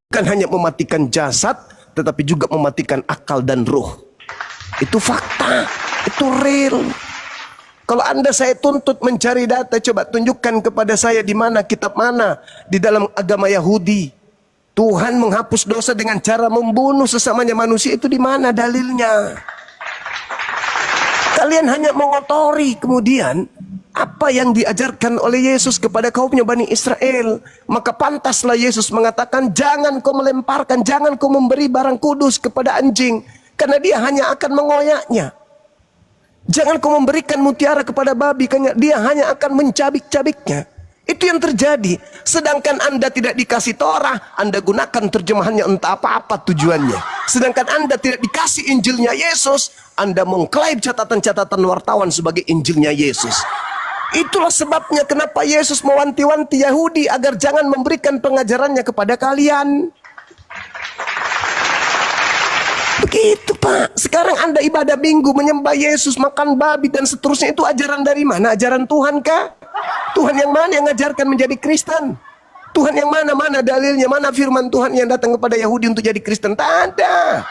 bukan hanya mematikan jasad, tetapi juga mematikan akal dan ruh. Itu fakta, itu real. Kalau Anda saya tuntut mencari data, coba tunjukkan kepada saya di mana, kitab mana di dalam agama Yahudi Tuhan menghapus dosa dengan cara membunuh sesamanya manusia. Itu di mana dalilnya? Kalian hanya mengotori kemudian apa yang diajarkan oleh Yesus kepada kaumnya Bani Israel. Maka pantaslah Yesus mengatakan, jangan kau melemparkan, jangan kau memberi barang kudus kepada anjing, karena dia hanya akan mengoyaknya. Jangan kau memberikan mutiara kepada babi, karena dia hanya akan mencabik-cabiknya. Itu yang terjadi. Sedangkan Anda tidak dikasih Torah, Anda gunakan terjemahannya entah apa-apa tujuannya. Sedangkan Anda tidak dikasih Injilnya Yesus, Anda mengklaim catatan-catatan wartawan sebagai Injilnya Yesus. Itulah sebabnya kenapa Yesus mewanti-wanti Yahudi agar jangan memberikan pengajarannya kepada kalian. Begitu Pak. Sekarang Anda ibadah minggu, menyembah Yesus, makan babi dan seterusnya. Itu ajaran dari mana? Ajaran Tuhan kah? Tuhan yang mana yang mengajarkan menjadi Kristen? Tuhan yang mana? Mana dalilnya? Mana firman Tuhan yang datang kepada Yahudi untuk jadi Kristen? Tak ada.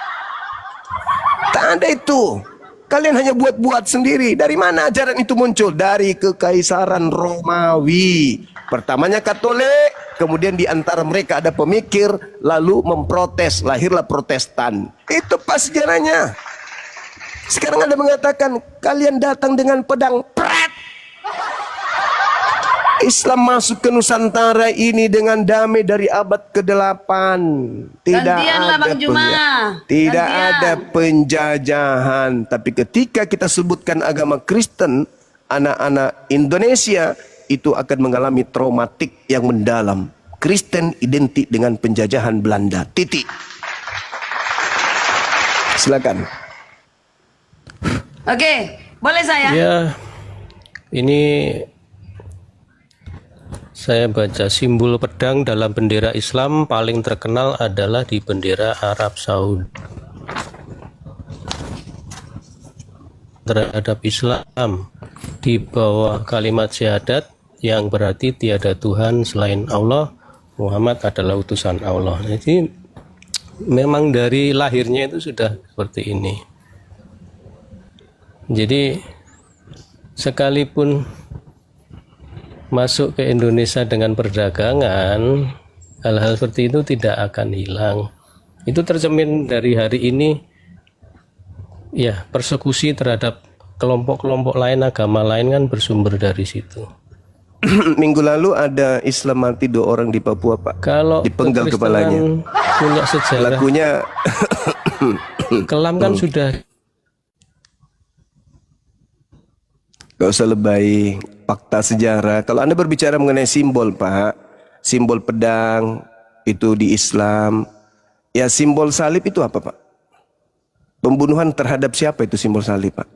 Tak ada itu. Kalian hanya buat-buat sendiri. Dari mana ajaran itu muncul? Dari kekaisaran Romawi. Pertamanya Katolik, kemudian di antara mereka ada pemikir, lalu memprotes, lahirlah Protestan. Itu pas sejarahnya. Sekarang Anda mengatakan, kalian datang dengan pedang, pret. Islam masuk ke Nusantara ini dengan damai dari abad ke-8. Tidak ada penjajahan. Tapi ketika kita sebutkan agama Kristen, anak-anak Indonesia itu akan mengalami traumatik yang mendalam. Kristen identik dengan penjajahan Belanda. Titik. Silakan. Oke, boleh saya? Ya, ini saya baca simbol pedang dalam bendera Islam paling terkenal adalah di bendera Arab Saudi. Terhadap Islam di bawah kalimat syahadat yang berarti tiada Tuhan selain Allah, Muhammad adalah utusan Allah. Jadi memang dari lahirnya itu sudah seperti ini. Jadi sekalipun masuk ke Indonesia dengan perdagangan, hal-hal seperti itu tidak akan hilang. Itu tercermin dari hari ini, ya, persekusi terhadap kelompok-kelompok lain, agama lain kan bersumber dari situ. Minggu lalu ada Islam mati 2 orang di Papua, Pak. Kalau dipenggal kepalanya. Punya sejarah. Lagunya kelam kan sudah. Gak usah lebay, fakta sejarah. Kalau Anda berbicara mengenai simbol, Pak, simbol pedang itu di Islam, ya simbol salib itu apa, Pak? Pembunuhan terhadap siapa itu simbol salib, Pak?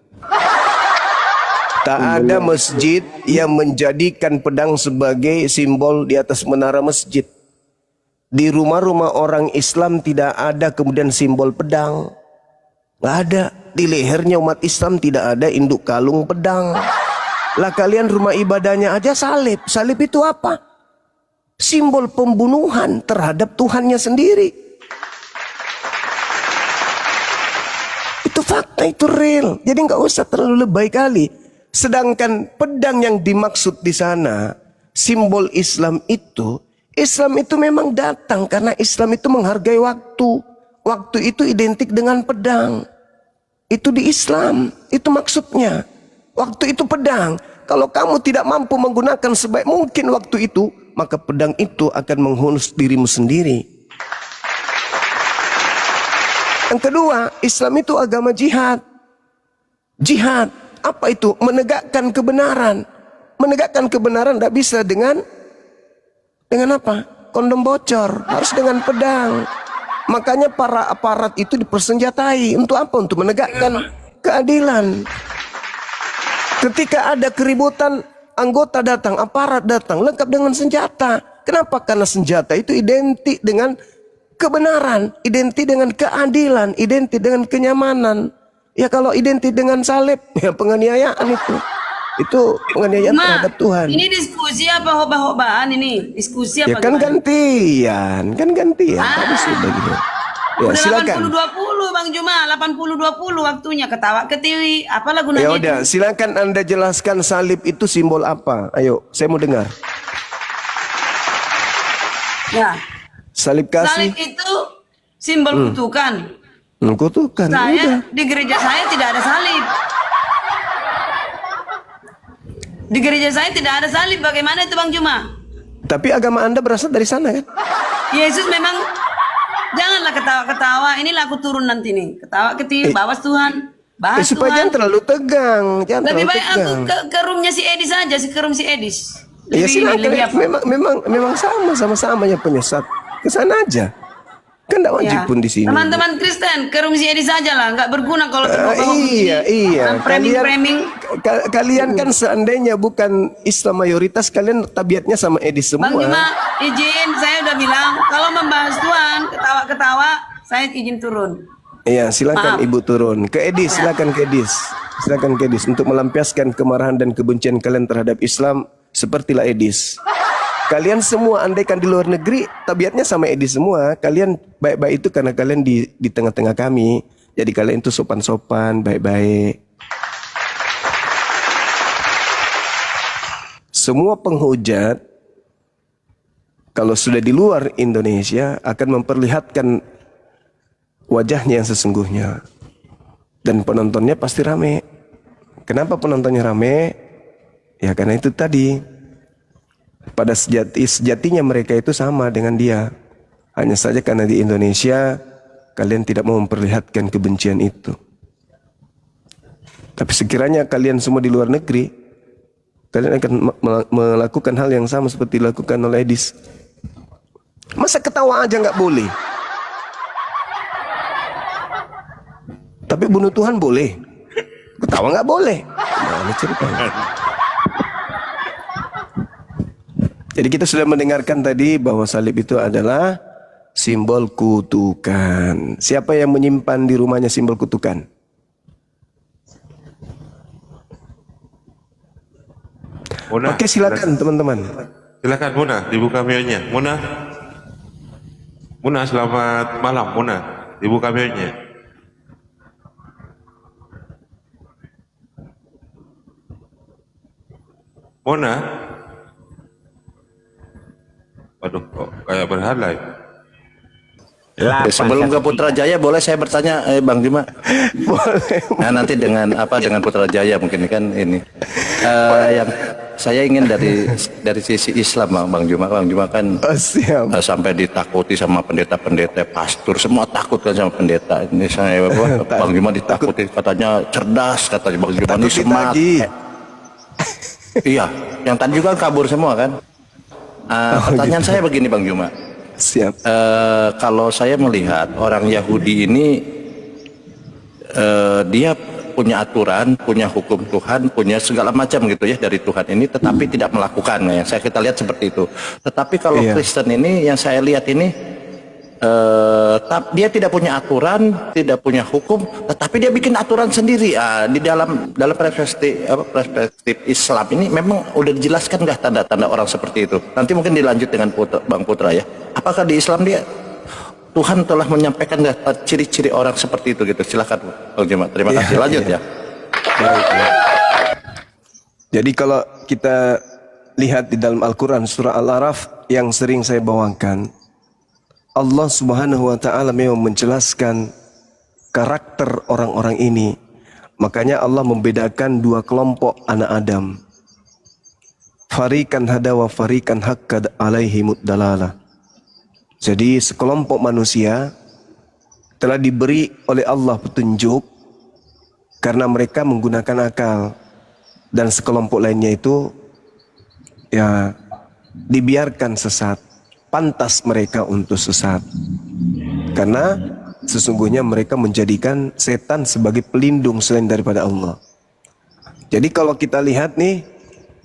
Tak ada masjid yang menjadikan pedang sebagai simbol di atas menara masjid. Di rumah-rumah orang Islam tidak ada kemudian simbol pedang. Nggak ada. Di lehernya umat Islam tidak ada induk kalung pedang. Lah kalian rumah ibadahnya aja salib. Salib itu apa? Simbol pembunuhan terhadap Tuhannya sendiri. Itu fakta, itu real. Jadi nggak usah terlalu lebay kali. Sedangkan pedang yang dimaksud di sana, simbol Islam itu memang datang karena Islam itu menghargai waktu. Waktu itu identik dengan pedang. Itu di Islam, itu maksudnya. Waktu itu pedang. Kalau kamu tidak mampu menggunakan sebaik mungkin waktu itu, maka pedang itu akan menghunus dirimu sendiri. Yang kedua, Islam itu agama jihad. Jihad, apa itu? Menegakkan kebenaran. Menegakkan kebenaran tidak bisa dengan apa? Kondom bocor, harus dengan pedang. Makanya para aparat itu dipersenjatai. Untuk apa? Untuk menegakkan keadilan. Ketika ada keributan, anggota datang, aparat datang, lengkap dengan senjata. Kenapa? Karena senjata itu identik dengan kebenaran, identik dengan keadilan, identik dengan kenyamanan. Ya kalau identik dengan salib, ya penganiayaan itu. Itu penganiayaan Ma, terhadap Tuhan. ini diskusi apa hoba-hobaan ini? Diskusi Ya apa kan gimana? gantian. Tadi sudah gitu. Ya Udah silakan. 80-20 Bang Juma, 80-20 waktunya ketawa ketiwi. Apalah gunanya Ya itu? udah, silakan Anda jelaskan salib itu simbol apa? Ayo, saya mau dengar. Ya, Salib kasih. salib itu simbol kutukan. Kutukan. Udah. Saya di gereja saya tidak ada salib. Di gereja saya tidak ada salib. Bagaimana itu Bang Juma? Tapi agama Anda berasal dari sana kan? Yesus memang janganlah ketawa-ketawa. Inilah aku turun nanti nih. Ketawa ketiwi, bawas Tuhan. Bahas Supaya Tuhan. jangan terlalu tegang. Jangan Lebih terlalu baik aku tegang. ke roomnya si Edis saja, ke room si Edis. Ya silakan. lebih apa? Memang sama-sama yang penyesat. Ke sana aja. Kan tidak wajib Ya. pun di sini. Teman-teman Kristen, ke room si Edis saja lah. Nggak berguna kalau Iya. framing. Kalian kan seandainya bukan Islam mayoritas, kalian tabiatnya sama Edis semua. Bang Juma, izin, saya udah bilang kalau membahas Tuhan, ketawa-ketawa, saya izin turun. Iya, silakan Maaf. Ibu turun. Ke Edis, silakan ke Edis. Silakan ke Edis untuk melampiaskan kemarahan dan kebencian kalian terhadap Islam sepertilah Edis. Kalian semua andaikan di luar negeri tabiatnya sama Edis semua. Kalian baik-baik itu karena kalian di tengah-tengah kami. Jadi kalian itu sopan-sopan, baik-baik. Semua penghujat kalau sudah di luar Indonesia akan memperlihatkan wajahnya yang sesungguhnya. Dan penontonnya pasti rame. Kenapa penontonnya rame? Ya karena itu tadi. Pada sejatinya mereka itu sama dengan dia. Hanya saja karena di Indonesia kalian tidak mau memperlihatkan kebencian itu. Tapi sekiranya kalian semua di luar negeri, kalian akan melakukan hal yang sama seperti dilakukan oleh Edis. Masa ketawa aja nggak boleh? Tapi bunuh Tuhan boleh. Ketawa nggak boleh. Nah, ceritanya. Jadi kita sudah mendengarkan tadi bahwa salib itu adalah simbol kutukan. Siapa yang menyimpan di rumahnya simbol kutukan? Mona, Oke, silakan teman-teman. silakan Mona, dibuka mionya. Mona, selamat malam Mona, dibuka mionya. Mona, waduh, kok kayak berhala ya? Sebelum ke Putrajaya boleh saya bertanya Bang Juma? Boleh. Nah nanti dengan Putrajaya mungkin kan ini yang saya ingin dari sisi Islam Bang Juma kan Oh, siap. sampai ditakuti sama pendeta-pendeta, pastor semua takut kan sama pendeta. Ini saya Bang Juma ditakuti katanya cerdas, katanya Bang Juma ini Takut smart. ditagih. Iya, yang tadi juga kan kabur semua kan. Pertanyaan gitu. saya begini Bang Juma. Siap. Kalau saya melihat orang Yahudi ini dia punya aturan, punya hukum Tuhan, punya segala macam gitu ya dari Tuhan ini, tetapi tidak melakukan. Yang kita lihat seperti itu. Tetapi kalau Iya. Kristen ini yang saya lihat ini dia tidak punya aturan, tidak punya hukum, tetapi dia bikin aturan sendiri. Di dalam perspektif Islam ini memang udah dijelaskan nggak tanda-tanda orang seperti itu? Nanti mungkin dilanjut dengan Bang Putra ya. Apakah di Islam Tuhan telah menyampaikan nggak ciri-ciri orang seperti itu gitu? Silakan Bang Jemaat. Terima kasih. Lanjut ya. Jadi kalau kita lihat di dalam Al-Quran surah Al-Araf yang sering saya bawakan, Allah Subhanahu wa Ta'ala memang menjelaskan karakter orang-orang ini. Makanya Allah membedakan dua kelompok anak Adam. Farikan hada wa farikan haqqad alaihimud dalalah. Jadi sekelompok manusia telah diberi oleh Allah petunjuk karena mereka menggunakan akal, dan sekelompok lainnya itu ya dibiarkan sesat. Pantas mereka untuk sesat karena sesungguhnya mereka menjadikan setan sebagai pelindung selain daripada Allah. Jadi kalau kita lihat nih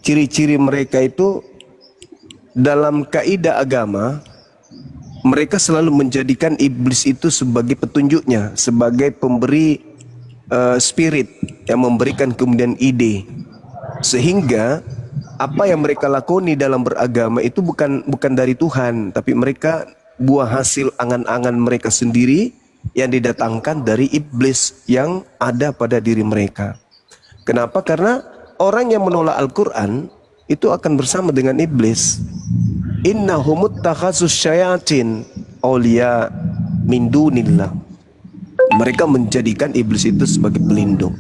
ciri-ciri mereka itu dalam kaidah agama, mereka selalu menjadikan iblis itu sebagai petunjuknya, sebagai pemberi spirit yang memberikan kemudian ide. Sehingga apa yang mereka lakoni dalam beragama itu bukan dari Tuhan, tapi mereka buah hasil angan-angan mereka sendiri yang didatangkan dari iblis yang ada pada diri mereka. Kenapa? Karena orang yang menolak Al-Quran itu akan bersama dengan iblis. Innahumut takhasus syayatin awliya min dunillah. Mereka menjadikan iblis itu sebagai pelindung.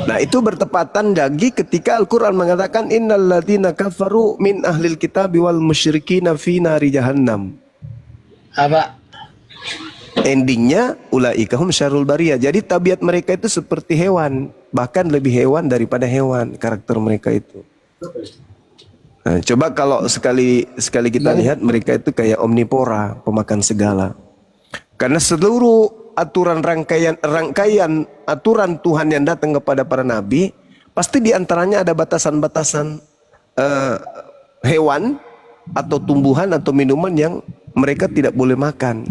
Nah, itu bertepatan lagi ketika Al-Quran mengatakan innal ladzina kafaru min ahlil kitabi wal musyrikina fi nari jahannam. Apa? Endingnya ulaika hum syarrul bariyah. Jadi tabiat mereka itu seperti hewan, bahkan lebih hewan daripada hewan karakter mereka itu. Nah, coba kalau sekali kita lihat mereka itu kayak omnivora, pemakan segala. Karena seluruh aturan rangkaian aturan Tuhan yang datang kepada para nabi, pasti diantaranya ada batasan-batasan hewan atau tumbuhan atau minuman yang mereka tidak boleh makan.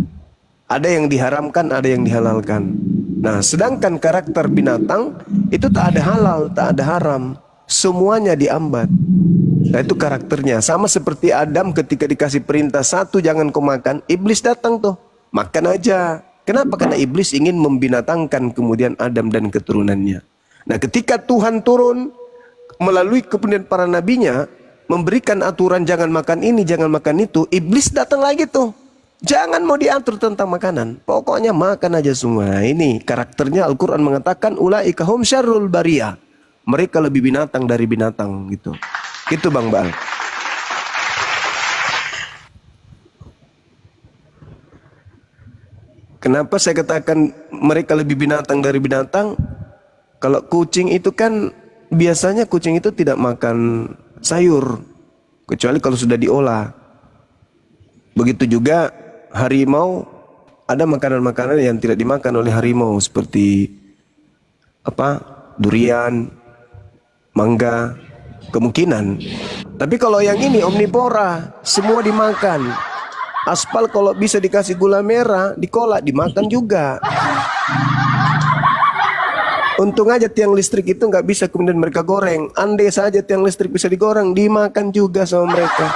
Ada yang diharamkan, ada yang dihalalkan. Nah, sedangkan karakter binatang itu tak ada halal, tak ada haram, semuanya diambat. Nah, itu karakternya. Sama seperti Adam ketika dikasih perintah satu jangan kau makan, iblis datang tuh, makan aja. Kenapa? Karena iblis ingin membinatangkan kemudian Adam dan keturunannya. Nah, ketika Tuhan turun melalui kemudian para nabinya memberikan aturan jangan makan ini, jangan makan itu, iblis datang lagi tuh. Jangan mau diatur tentang makanan, pokoknya makan aja semua. Ini karakternya Al-Quran mengatakan ulaika hum syarrul bariyah. Mereka lebih binatang dari binatang gitu. Itu Bang Baal. Kenapa saya katakan mereka lebih binatang dari binatang? Kalau kucing itu kan biasanya kucing itu tidak makan sayur, kecuali kalau sudah diolah. Begitu juga harimau, ada makanan-makanan yang tidak dimakan oleh harimau seperti apa? Durian, mangga, kemungkinan. Tapi kalau yang ini omnivora, semua dimakan. Aspal kalau bisa dikasih gula merah, dikolak, dimakan juga. Untung aja tiang listrik itu nggak bisa kemudian mereka goreng. Andai saja tiang listrik bisa digoreng, dimakan juga sama mereka.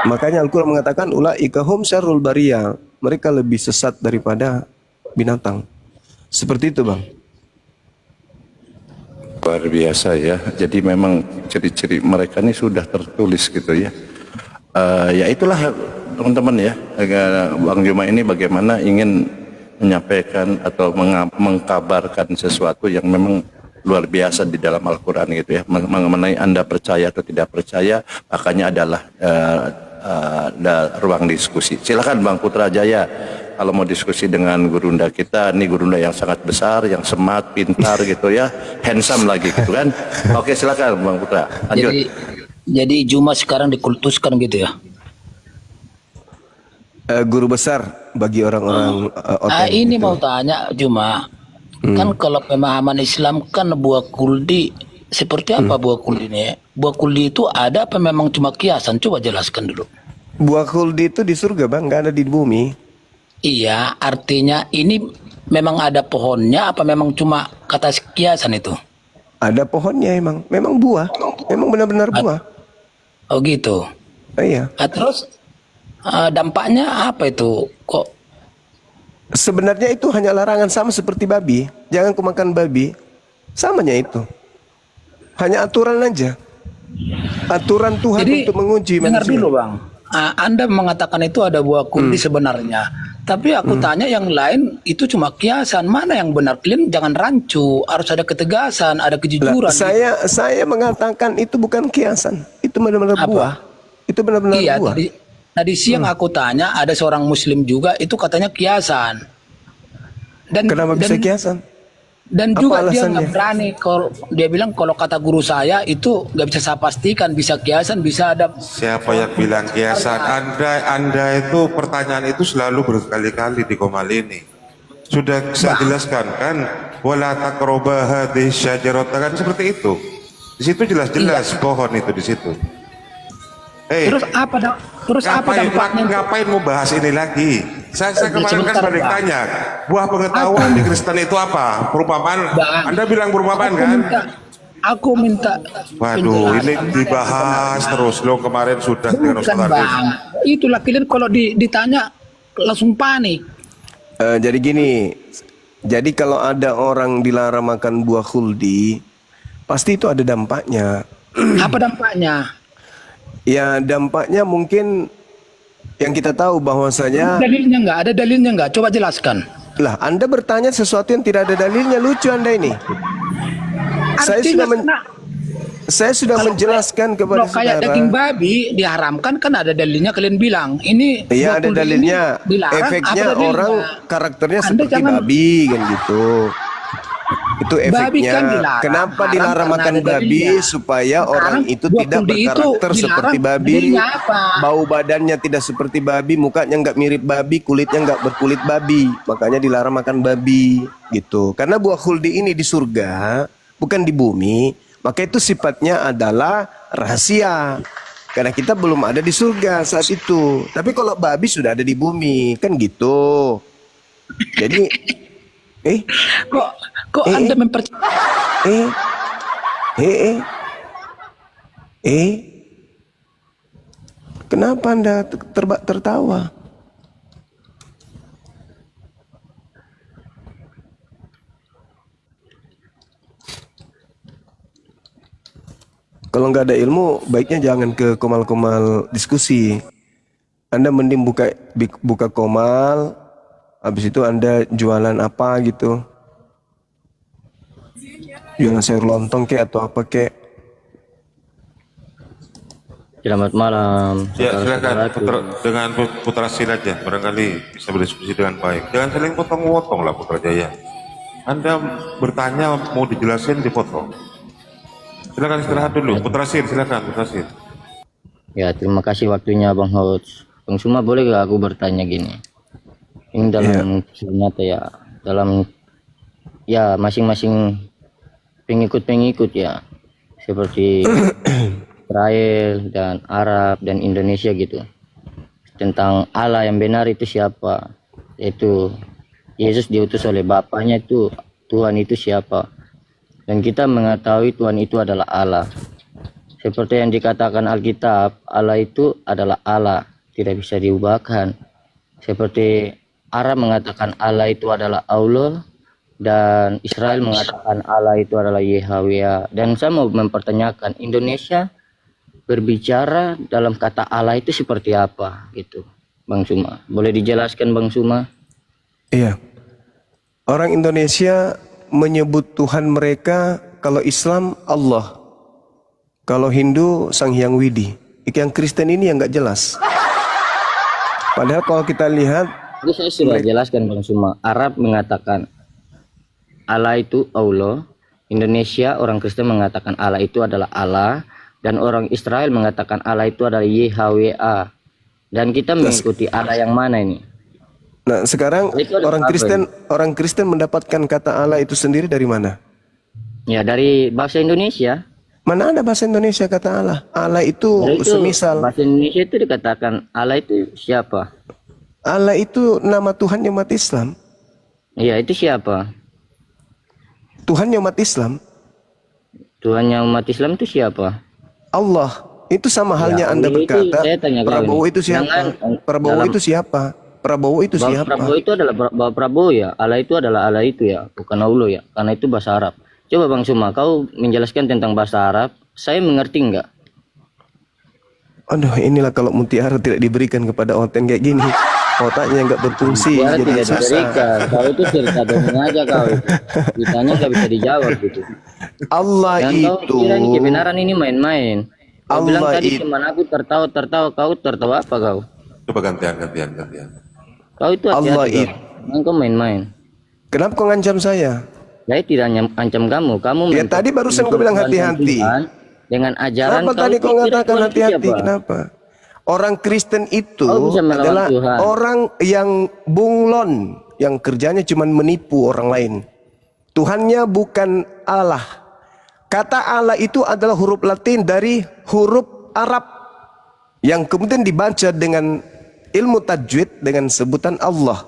Makanya Al-Quran mengatakan ulaika hum syarrul bariyah. Mereka lebih sesat daripada binatang. Seperti itu Bang. Luar biasa ya. Jadi memang ciri-ciri mereka ini sudah tertulis gitu ya. Ya itulah teman-teman ya. Bang Juma ini bagaimana ingin menyampaikan atau mengkabarkan sesuatu yang memang luar biasa di dalam Al-Quran gitu ya. Mengenai Anda percaya atau tidak percaya, makanya adalah ada ruang diskusi. Silakan Bang Putra Jaya kalau mau diskusi dengan gurunda kita. Ini gurunda yang sangat besar, yang smart, pintar gitu ya, handsome lagi gitu kan. Oke, silakan Bang Putra. Lanjut. Jadi Juma sekarang dikultuskan gitu ya. Guru besar bagi orang-orang Ini gitu. mau tanya Juma, kan kalau pemahaman Islam kan buah kuldi seperti apa buah kuldi ini? Buah kuldi itu ada apa memang cuma kiasan? Coba jelaskan dulu. Buah kuldi itu di surga Bang, nggak ada di bumi. Iya, artinya ini memang ada pohonnya apa memang cuma kata kiasan itu? Ada pohonnya memang buah, memang benar-benar buah. Oh gitu. Iya. Terus dampaknya apa itu? Kok Sebenarnya itu hanya larangan, sama seperti babi. Jangan kau makan babi. Samanya itu. Hanya aturan aja. Aturan Tuhan jadi, untuk menguji dengar manusia. dulu Bang. Anda mengatakan itu ada buah kuldi sebenarnya. Tapi aku tanya yang lain itu cuma kiasan. Mana yang benar? Kalian jangan rancu. Harus ada ketegasan, ada kejujuran. Saya mengatakan itu bukan kiasan. Itu benar-benar Apa? buah. Itu benar-benar Iya, buah. tadi siang aku tanya ada seorang muslim juga itu katanya kiasan. Kenapa bisa kiasan? Dan Apa juga dia alasannya? nggak berani kalau dia bilang kalau kata guru saya itu nggak bisa saya pastikan bisa kiasan bisa ada. Siapa yang bilang kiasan? Anda itu pertanyaan itu selalu berkali-kali di Komal ini. Sudah saya jelaskan kan, wala taqrabu hadhihi syajarata, kan seperti itu. Di situ jelas-jelas pohon itu di situ. Terus apa dampaknya? Ngapain mau bahas ini lagi? Saya kemarin kan Sebentar, balik Bang. tanya, buah pengetahuan di Kristen itu apa? Perumpamaan. Bang, Anda bilang perumpamaan Aku kan? minta, Aku minta Waduh, ini penjelasan. dibahas terus loh, kemarin sudah dengan Bukan Ustaz Adil. bang, itulah kalian kalau ditanya langsung panik. Jadi gini, jadi kalau ada orang dilarang makan buah khuldi, pasti itu ada dampaknya. Apa dampaknya? Ya dampaknya mungkin yang kita tahu bahwasanya, Dalilnya nggak? Ada dalilnya nggak? Coba jelaskan. lah Anda bertanya sesuatu yang tidak ada dalilnya, lucu Anda ini. Artinya Saya sudah menjelaskan kepada kalau kayak daging saudara. babi diharamkan kan ada dalilnya, kalian bilang ini Iya ada buah kuldi dalilnya. ini dilarang, Efeknya apa dalilnya? orang karakternya Anda seperti jangan- babi kan gitu. Itu Babi efeknya. kan dilarang, Kenapa haram dilarang karena makan ada babi? dalilnya. Supaya Sekarang orang itu buah tidak kuldi itu berkarakter dilarang, seperti babi. dalilnya apa? Bau badannya tidak seperti babi, mukanya nggak mirip babi, kulitnya nggak berkulit babi. Makanya dilarang makan babi gitu. Karena buah khuldi ini di surga, bukan di bumi. Maka itu sifatnya adalah rahasia. Karena kita belum ada di surga saat itu. Tapi kalau babi sudah ada di bumi, kan gitu. Jadi, Kok Anda mempercayai? Kenapa Anda tertawa? Kalau nggak ada ilmu, baiknya jangan ke komal-komal diskusi. Anda mending buka komal, habis itu Anda jualan apa gitu. Jualan sayur lontong kek atau apa kek. Selamat malam. Ya silakan Saudara-saudaraku. dengan Putra Sil aja, barangkali bisa berdiskusi dengan baik. Jangan saling potong-potong lah Putra Jaya. Anda bertanya mau dijelasin dipotong. Silakan istirahat dulu. Putra Sil, silakan Putra Sil. Ya, terima kasih waktunya Bang Hots. Bang Suma, boleh gak aku bertanya gini? Ini dalam ternyata ya, dalam ya masing-masing pengikut-pengikut ya, seperti Israel dan Arab dan Indonesia gitu. Tentang Allah yang benar itu siapa? Yaitu Yesus diutus oleh Bapaknya, itu Tuhan itu siapa? Dan kita mengetahui Tuhan itu adalah Allah. Seperti yang dikatakan Alkitab, Allah itu adalah Allah, tidak bisa diubahkan. Seperti Arab mengatakan Allah itu adalah Allah, dan Israel mengatakan Allah itu adalah Yahweh. Dan saya mau mempertanyakan, Indonesia berbicara dalam kata Allah itu seperti apa gitu, Bang Suma? Boleh dijelaskan Bang Suma? Iya. Orang Indonesia menyebut Tuhan mereka, kalau Islam Allah, kalau Hindu Sang Hyang Widi. Yang Kristen ini yang nggak jelas. Padahal kalau kita lihat, Itu saya sudah jelaskan Bang Suma. Arab mengatakan Allah itu Allah, Indonesia orang Kristen mengatakan Allah itu adalah Allah, dan orang Israel mengatakan Allah itu adalah Yahweh. Dan kita mengikuti Allah yang mana ini? nah sekarang Itu ada orang apa Kristen mendapatkan kata Allah itu sendiri dari mana? Ya, dari bahasa Indonesia. Mana ada bahasa Indonesia kata Allah? Allah itu Dari itu, semisal. bahasa Indonesia itu dikatakan Allah itu siapa? Allah itu nama Tuhan umat Islam. Iya, itu siapa? Tuhan umat Islam. Tuhannya umat Islam itu siapa? Allah. Itu sama halnya Ya, Anda itu berkata, saya tanya kau Prabowo ini. itu siapa? Jangan, Prabowo dalam- itu siapa? Prabowo itu Bahwa siapa? Prabowo itu adalah Bahwa Prabowo ya. Allah itu adalah Allah itu ya, bukan Allah ya. Karena itu bahasa Arab. Coba Bang Suma, kau menjelaskan tentang bahasa Arab. Saya mengerti enggak? Aduh, inilah kalau mutiara tidak diberikan kepada Oten kayak gini, otaknya nggak berfungsi, Ya, jadi tidak susah. diberikan. Kau itu cerita dongeng aja kau itu. Ditanya nggak bisa dijawab gitu. Allah Dan kau itu, kira ini kebenaran ini main-main. Kau bilang Allah tadi itu- cuman aku tertawa. Kau tertawa apa kau? Coba gantian. Kau itu Allah hati-hati itu- kau. Jangan kau main-main. kenapa kau ngancam saya? Saya tidak ancam kamu. Kamu Ya tadi barusan kau bilang hati-hati. Dengan ajaran Kenapa tadi kau pikir ngatakan Tuhan itu hati-hati? siapa? Kenapa? Orang Kristen itu Kau bisa melawan adalah Tuhan. orang yang bunglon, yang kerjanya cuma menipu orang lain. Tuhannya bukan Allah. Kata Allah itu adalah huruf Latin dari huruf Arab yang kemudian dibaca dengan ilmu tajwid dengan sebutan Allah.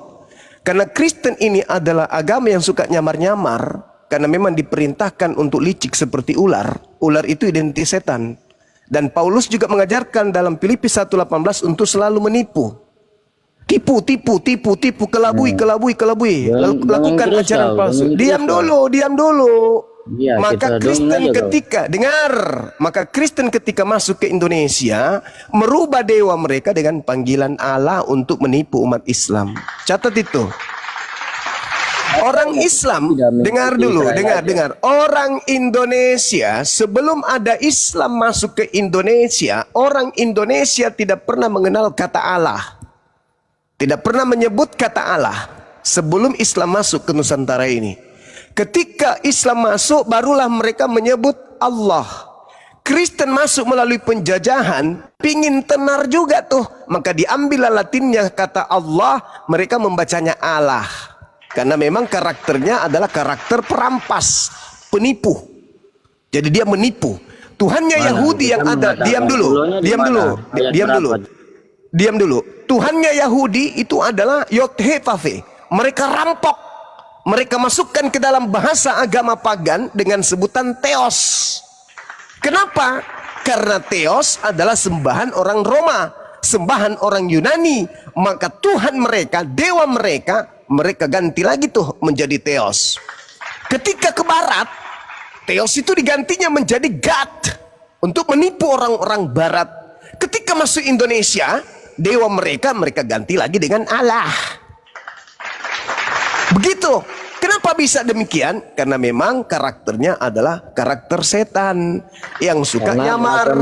Karena Kristen ini adalah agama yang suka nyamar-nyamar, Karena memang diperintahkan untuk licik seperti ular. Ular itu identik setan. Dan Paulus juga mengajarkan dalam Filipi 1:18 untuk selalu menipu. Tipu, kelabui. Lakukan terus ajaran kau, palsu. jangan terus Diam dulu. Iya, Maka kita Kristen doang aja, kau. ketika maka Kristen ketika masuk ke Indonesia merubah dewa mereka dengan panggilan Allah untuk menipu umat Islam. Catat itu. Orang Islam, dengar dulu, dengar. Orang Indonesia sebelum ada Islam masuk ke Indonesia, orang Indonesia tidak pernah mengenal kata Allah. Tidak pernah menyebut kata Allah sebelum Islam masuk ke Nusantara ini. Ketika Islam masuk, barulah mereka menyebut Allah. Kristen masuk melalui penjajahan, pingin tenar juga tuh. Maka diambil latinnya kata Allah, mereka membacanya Allah. Karena memang karakternya adalah karakter perampas, penipu. Jadi dia menipu. Tuhannya Yahudi yang ada, diam dulu. Tuhannya Yahudi itu adalah Yod-He-Vav-He. Mereka rampok. Mereka masukkan ke dalam bahasa agama pagan dengan sebutan Theos. Kenapa? Karena Theos adalah sembahan orang Roma, sembahan orang Yunani. Maka Tuhan mereka, dewa mereka ganti lagi tuh menjadi Theos. Ketika ke barat, Theos itu digantinya menjadi God untuk menipu orang-orang barat. Ketika masuk Indonesia, dewa mereka ganti lagi dengan Allah. Begitu. Kenapa bisa demikian? Karena memang karakternya adalah karakter setan yang suka nyamar.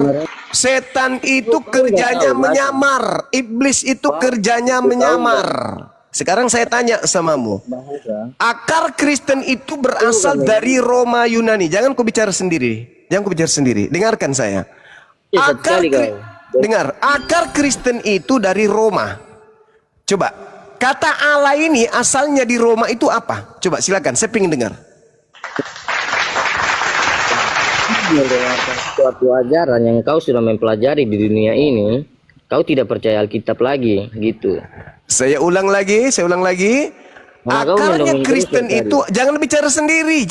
Setan itu kerjanya menyamar. Iblis itu kerjanya menyamar. Sekarang saya tanya samamu. Akar Kristen itu berasal dari Roma Yunani. Jangan kau bicara sendiri. Dengarkan saya. Akar Kristen itu dari Roma. Coba, kata Allah ini asalnya di Roma itu apa? Coba silakan, saya pengen dengar. Suatu ajaran yang kau sudah mempelajari di dunia ini, kau tidak percaya Alkitab lagi, gitu. Saya ulang lagi. Akarnya Kristen itu, jangan bicara sendiri.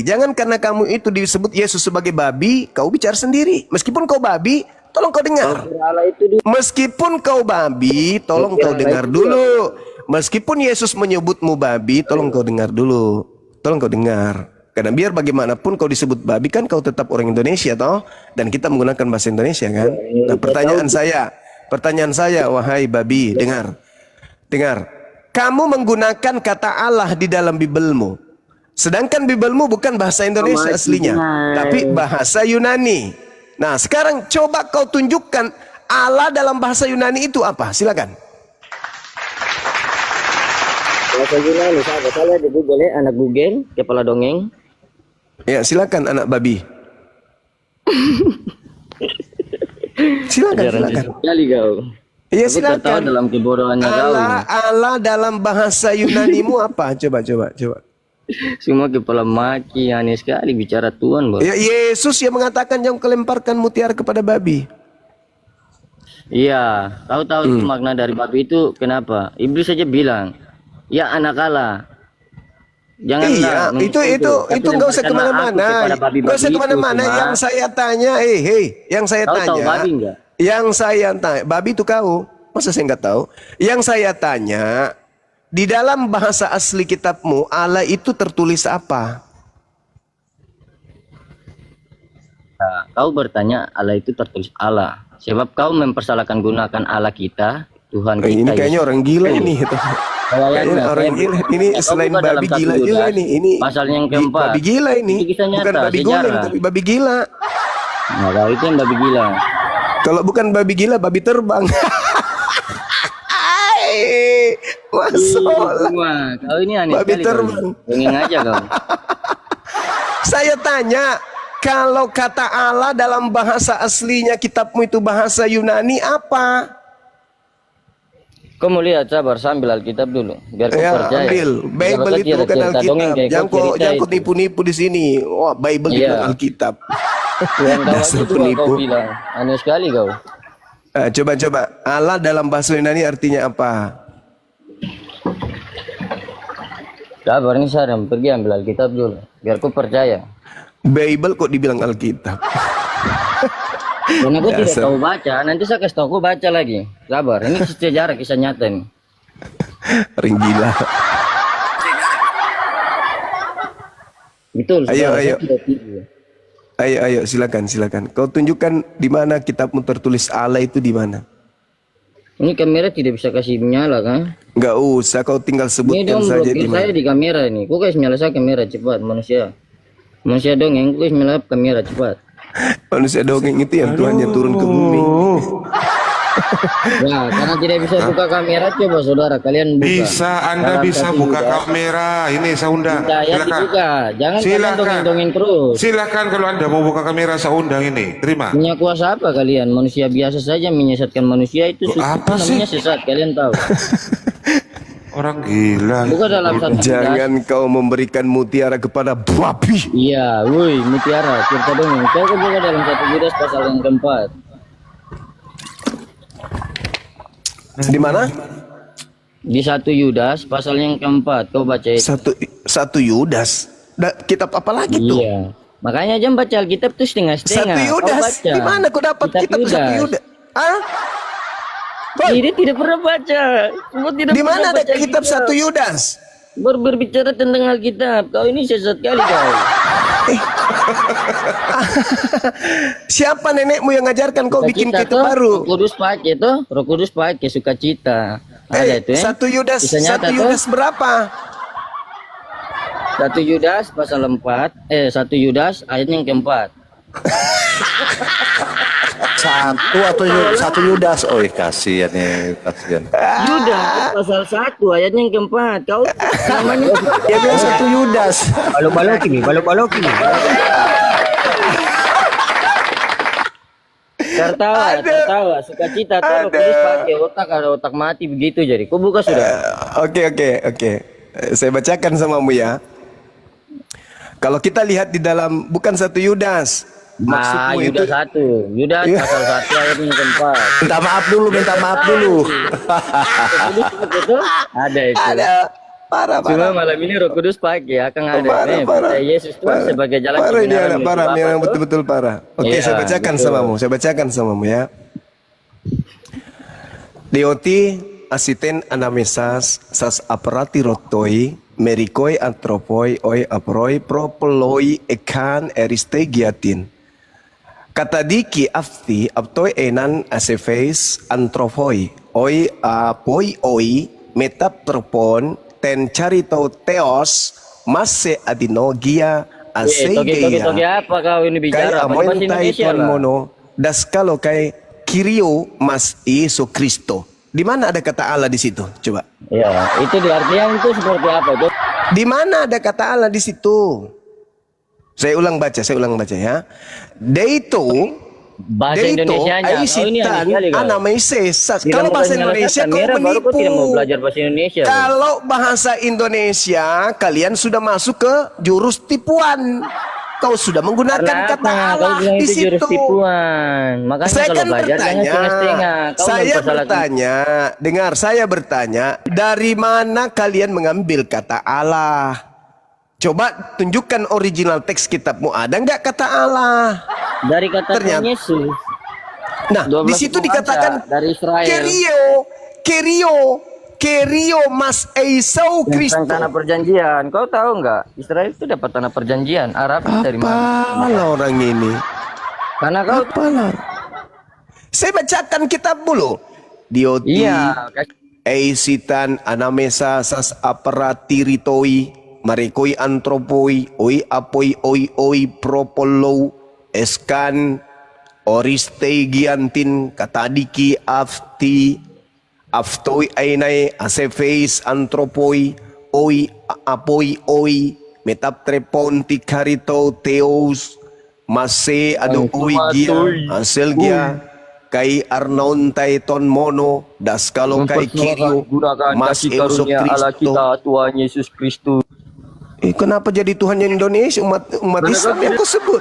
Jangan karena kamu itu disebut Yesus sebagai babi, kau bicara sendiri. Meskipun kau babi, tolong kau dengar. Meskipun kau babi, tolong kau dengar dulu. Meskipun Yesus menyebutmu babi, tolong kau dengar dulu. Karena biar bagaimanapun kau disebut babi kan kau tetap orang Indonesia toh, dan kita menggunakan bahasa Indonesia kan. Nah, pertanyaan saya, wahai babi, dengar. Kamu menggunakan kata Allah di dalam Bibelmu. Sedangkan Bibelmu bukan bahasa Indonesia aslinya, tapi bahasa Yunani. Nah, sekarang coba kau tunjukkan Allah dalam bahasa Yunani itu apa? Silakan. Bahasa Yunani, saya lihat di Google ya, anak Google, kepala dongeng. Ya, silakan anak babi. Silakan. Sekali kau. Iya, Aku tak tahu silakan. dalam kebodohannya kau. Allah dalam bahasa Yunanimu apa? Coba. Semua kepala maki, aneh sekali bicara Tuhan, bos. Ya, Yesus yang mengatakan jangan kau lemparkan mutiara kepada babi. Iya, tahu itu makna dari babi itu kenapa? Iblis saja bilang, ya anak Allah. Jangan itu nggak usah kemana-mana. Yang saya tanya, Tahu babi enggak? Babi itu kau. Masa saya nggak tahu? Yang saya tanya, di dalam bahasa asli kitabmu, Allah itu tertulis apa? Nah, kau bertanya Allah itu tertulis Allah. Sebab kau mempersalahkan gunakan Allah kita, Tuhan kita. Ini kayaknya orang gila ini. Kayaknya orang gila. Ini selain babi gila juga nih. Ini pasal yang keempat. Babi gila ini. Bukan babi guling, tapi babi gila. Nah, kau itu yang babi gila. Kalau bukan babi gila, babi terbang. Masalah. Kau ini aneh Babi sekali. terbang. Pengen aja kau. Saya tanya, kalau kata Allah dalam bahasa aslinya kitabmu itu bahasa Yunani apa? Kau mau lihat, sabar sambil Alkitab dulu biar kau Ya, percaya. ambil. Bible itu bukan Alkitab. Jangan kau nipu-nipu di sini. Wah, Bible itu bukan Alkitab. Yang kau Dasar itu penipu. kau bilang aneh sekali kau. Coba. Allah dalam bahasa Yunani artinya apa? Sabar nih Sarem, pergi ambil Alkitab dulu, biar ku percaya. Bible kok dibilang Alkitab? Dan aku tidak Dasar. tahu baca, nanti saya kasih tahu aku baca lagi. Sabar, ini sejarah kisah nyata nih. Orang gila. Betul. Ayo, saudara, ayo. saya tidak tipu. Ayo, silakan. Kau tunjukkan di mana kitabmu tertulis Allah itu di mana? Ini kamera tidak bisa kasih menyala kan? Nggak usah, kau tinggal Ini sebutkan dong saja blokir di saya mana. di kamera ini. Kok guys nyala saya kamera cepat manusia. Manusia dongeng, kok guys nyala kamera cepat. Manusia dongeng itu yang Tuhannya turun ke bumi. Ya, karena tidak bisa buka kamera, coba saudara kalian buka. Bisa, Anda Dalam bisa satu buka Yudas, kamera. Ini saya undang. minta ayat Silakan. dibuka. Jangan kalian Silakan. dongeng-dongeng terus. Silakan kalau Anda mau buka kamera saya undang ini. Terima. Punya kuasa apa kalian? Manusia biasa saja menyesatkan manusia itu apa sih? namanya sesat, kalian tahu. Orang gila. Buka dalam satu Yudas. Jangan kau memberikan mutiara kepada babi. Iya, woi, mutiara, cerita dongeng. Kau buka dalam satu Yudas pasal yang keempat. Di mana? Di satu Yudas pasal yang keempat, kau baca itu. Satu Yudas. Kitab apa lagi tuh? Iya. Makanya jangan baca Alkitab tuh setengah-setengah. Satu Kau Yudas. baca. Di mana kau dapat kitab satu Yudas? Hah? Ini tidak pernah baca. Kau tidak Di pernah mana ada baca kitab satu Yudas? Berbicara tentang Alkitab. Kau ini sesat kali kau. Siapa nenekmu yang ngajarkan kau bikin Sukacita kitab tuh, baru? Roh Kudus pakai tuh. Roh Kudus pakai sukacita. Ada itu ya. Satu Yudas, Kisah nyata satu tuh. Yudas berapa? Satu Yudas pasal 4. Satu Yudas ayat yang keempat. Satu Yudas. Oh, kasihan nih, kasihan. Yudas pasal 1 ayat yang keempat. Kau namanya Dia bilang satu Yudas. Balok-balok ini. tertawa, sukacita tuh Roh Kudus pakai otak, ada otak mati begitu jadi. Kau buka sudah. Oke. Saya bacakan samamu ya. Kalau kita lihat di dalam bukan satu Yudas. Nah, Maksudmu Yudas 1. Yudas Iya. pasal 1 ayat yang keempat. Minta maaf dulu. Roh Kudus itu ada itu. ada parah. Cuma malam ini Roh Kudus pakai akan ada. Percaya Yesus Tuhan sebagai jalan Parah ini kebenaran anak menuju parah, ini Bapa yang tuh. betul-betul parah. Oke, Iya, saya bacakan betul. samamu ya. Deoti asiten anamesas sas aparati rotoi merikoi antropoi oi aproi propoloi ekan eristegiatin. Kata diki afti aptoi enan asefeis antropoi oi apoi oi metap terpon ten carito teos mase adinogia Toge asegeia apa kau ini kai bicara? Pakai bahasa amoentai Indonesia ton lah. mono das kalau kai kirio mas Yesus Kristo. Di mana ada kata Allah di situ? Coba. Ya, itu di artian itu seperti apa itu? Di mana ada kata Allah di situ? Saya ulang baca ya. Deito Bahasa Indonesianya. Kau ini aneh aisitan sekali kau. anamesas. Tidak Kalau mau bahasa kasih Indonesia nyalakan kau kamera, baru kau tidak mau menipu. belajar bahasa Indonesia. Bang. Kalau bahasa Indonesia kalian sudah masuk ke jurus tipuan. Kau sudah menggunakan Karena kata apa? Kau Allah bilang di itu jurus situ. tipuan. Makanya Saya kalau kan belajar jangan bertanya, setengah-setengah. Kau saya mempersalahkan. bertanya, dengar saya bertanya, dari mana kalian mengambil kata Allah? Coba tunjukkan original teks kitabmu, ada nggak kata Allah? Dari kata Ternyata- Tuhan Yesus. Nah, 12 di situ bangsa dikatakan dari Israel. Kerio mas Esau Tentang Kristo. tanah perjanjian. Kau tahu nggak? Israel itu dapat tanah perjanjian. Arab dari mana? Apalah orang ini? Karena kau Apalah? Saya bacakan kitab dulu. Dioti. iya. Eisitan anamesa sas aparatiritoi marekoi antropoi oi apoi oi propolo eskan oristegiantin katadiki afti aftoi ainai asefeis antropoi oi apoi oi metaptreponti karito teos mase ado oi gia aselgia kai arnaun ton mono das kalau kai kirio mas Yesus Kristo. Tuhan Yesus Kristus. Kenapa jadi Tuhan yang Indonesia umat Islam yang kau sebut?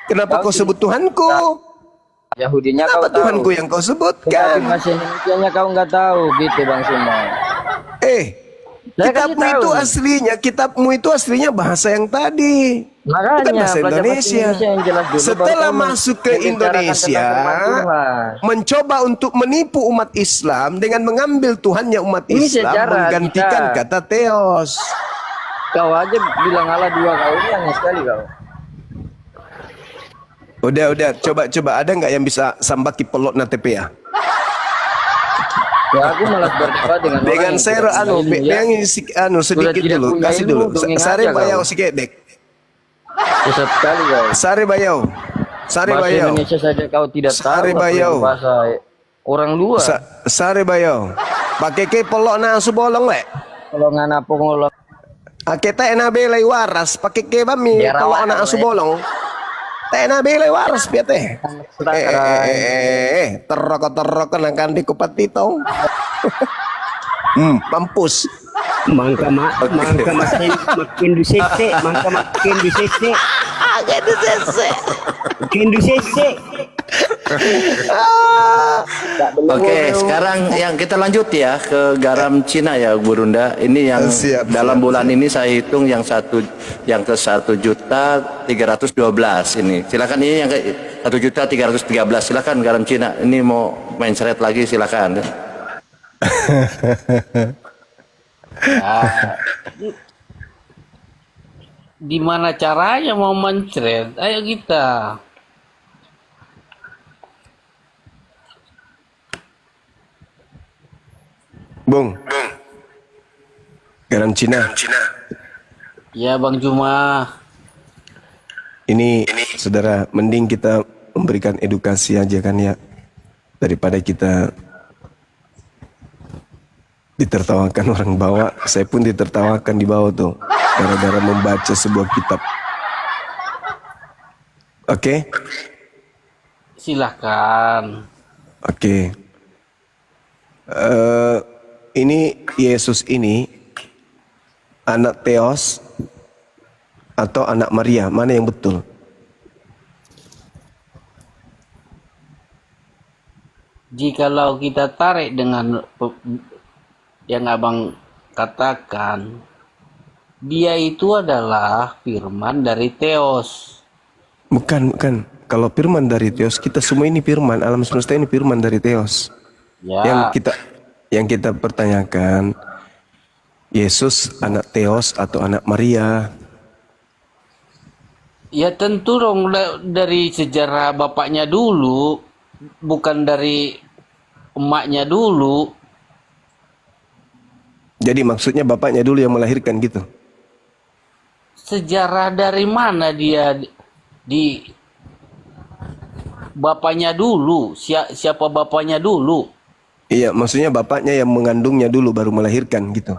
Kenapa kau sebut Tuhanku? Yahudinya kau Kenapa tahu. Tuhanku yang kau Tapi sebutkan? bahasa Indonesianya kau nggak tahu gitu Bang Suma. Saya kasih Kitabmu tahu itu nih. kitabmu itu aslinya bahasa yang tadi. Bukan Makanya bahasa belajar bahasa Indonesia. Indonesia yang jelas dulu. Setelah baru kamu masuk ke membicarakan Indonesia, tentang firman Tuhan. mencoba untuk menipu umat Islam dengan mengambil Tuhannya umat Ini Islam, sejarah menggantikan kita. kata Theos. Kau aja bilang Allah dua, kau ini aneh sekali kau. Udah, coba ada nggak yang bisa sambaki pelot na TP ya? Ya, aku malas berdebat dengan orang Dengan yang share tidak punya ilmu, ya. yang sedikit tidak dulu, punya kasih ilmu, dulu. dongeng Sare aja bayau kau. sikit dek. Sesat sekali kau. Sare bayau. Sare Bahasa bayau. Indonesia saja kau tidak tahu. Sare apalagi bayau. bahasa orang luar. Sare bayau. Pakai ke pelok na subolong le. Kalau ngana pengolong. Kita enabe lay waras pakai ke bami Ya, pelok rawan, na subolong. Teh enabe lay waras piat teh. Terrok nangkan di kupat tito. Mampus. Mangka makin disese, makin disese. Makin disese. Oke, sekarang yang kita lanjut ya ke garam Cina ya, Bu Runda. Ini yang Siap, dalam bulan ini saya hitung yang ke 1.312 ini. Silakan ini yang ke 1.313. Silakan garam Cina. Ini mau main seret lagi silakan. Di mana caranya mau mencret? Ayo kita. Bung. Garam Cina. Ya Bang Juma. Ini saudara, mending kita memberikan edukasi aja kan ya, daripada kita ditertawakan orang bawa. Saya pun ditertawakan di bawah tuh gara-gara membaca sebuah kitab. Oke? Silahkan. Oke. Ini Yesus ini anak Theos atau anak Maria, mana yang betul? Jikalau kita tarik dengan yang abang katakan, dia itu adalah firman dari Theos. Bukan. Kalau firman dari Theos, kita semua ini firman, alam semesta ini firman dari Theos. Ya. Yang kita pertanyakan, Yesus anak Theos atau anak Maria? Ya tentu dong dari sejarah bapaknya dulu, bukan dari emaknya dulu. Jadi maksudnya bapaknya dulu yang melahirkan gitu? Sejarah dari mana dia di bapaknya dulu? Siapa bapaknya dulu? Iya, maksudnya bapaknya yang mengandungnya dulu baru melahirkan gitu.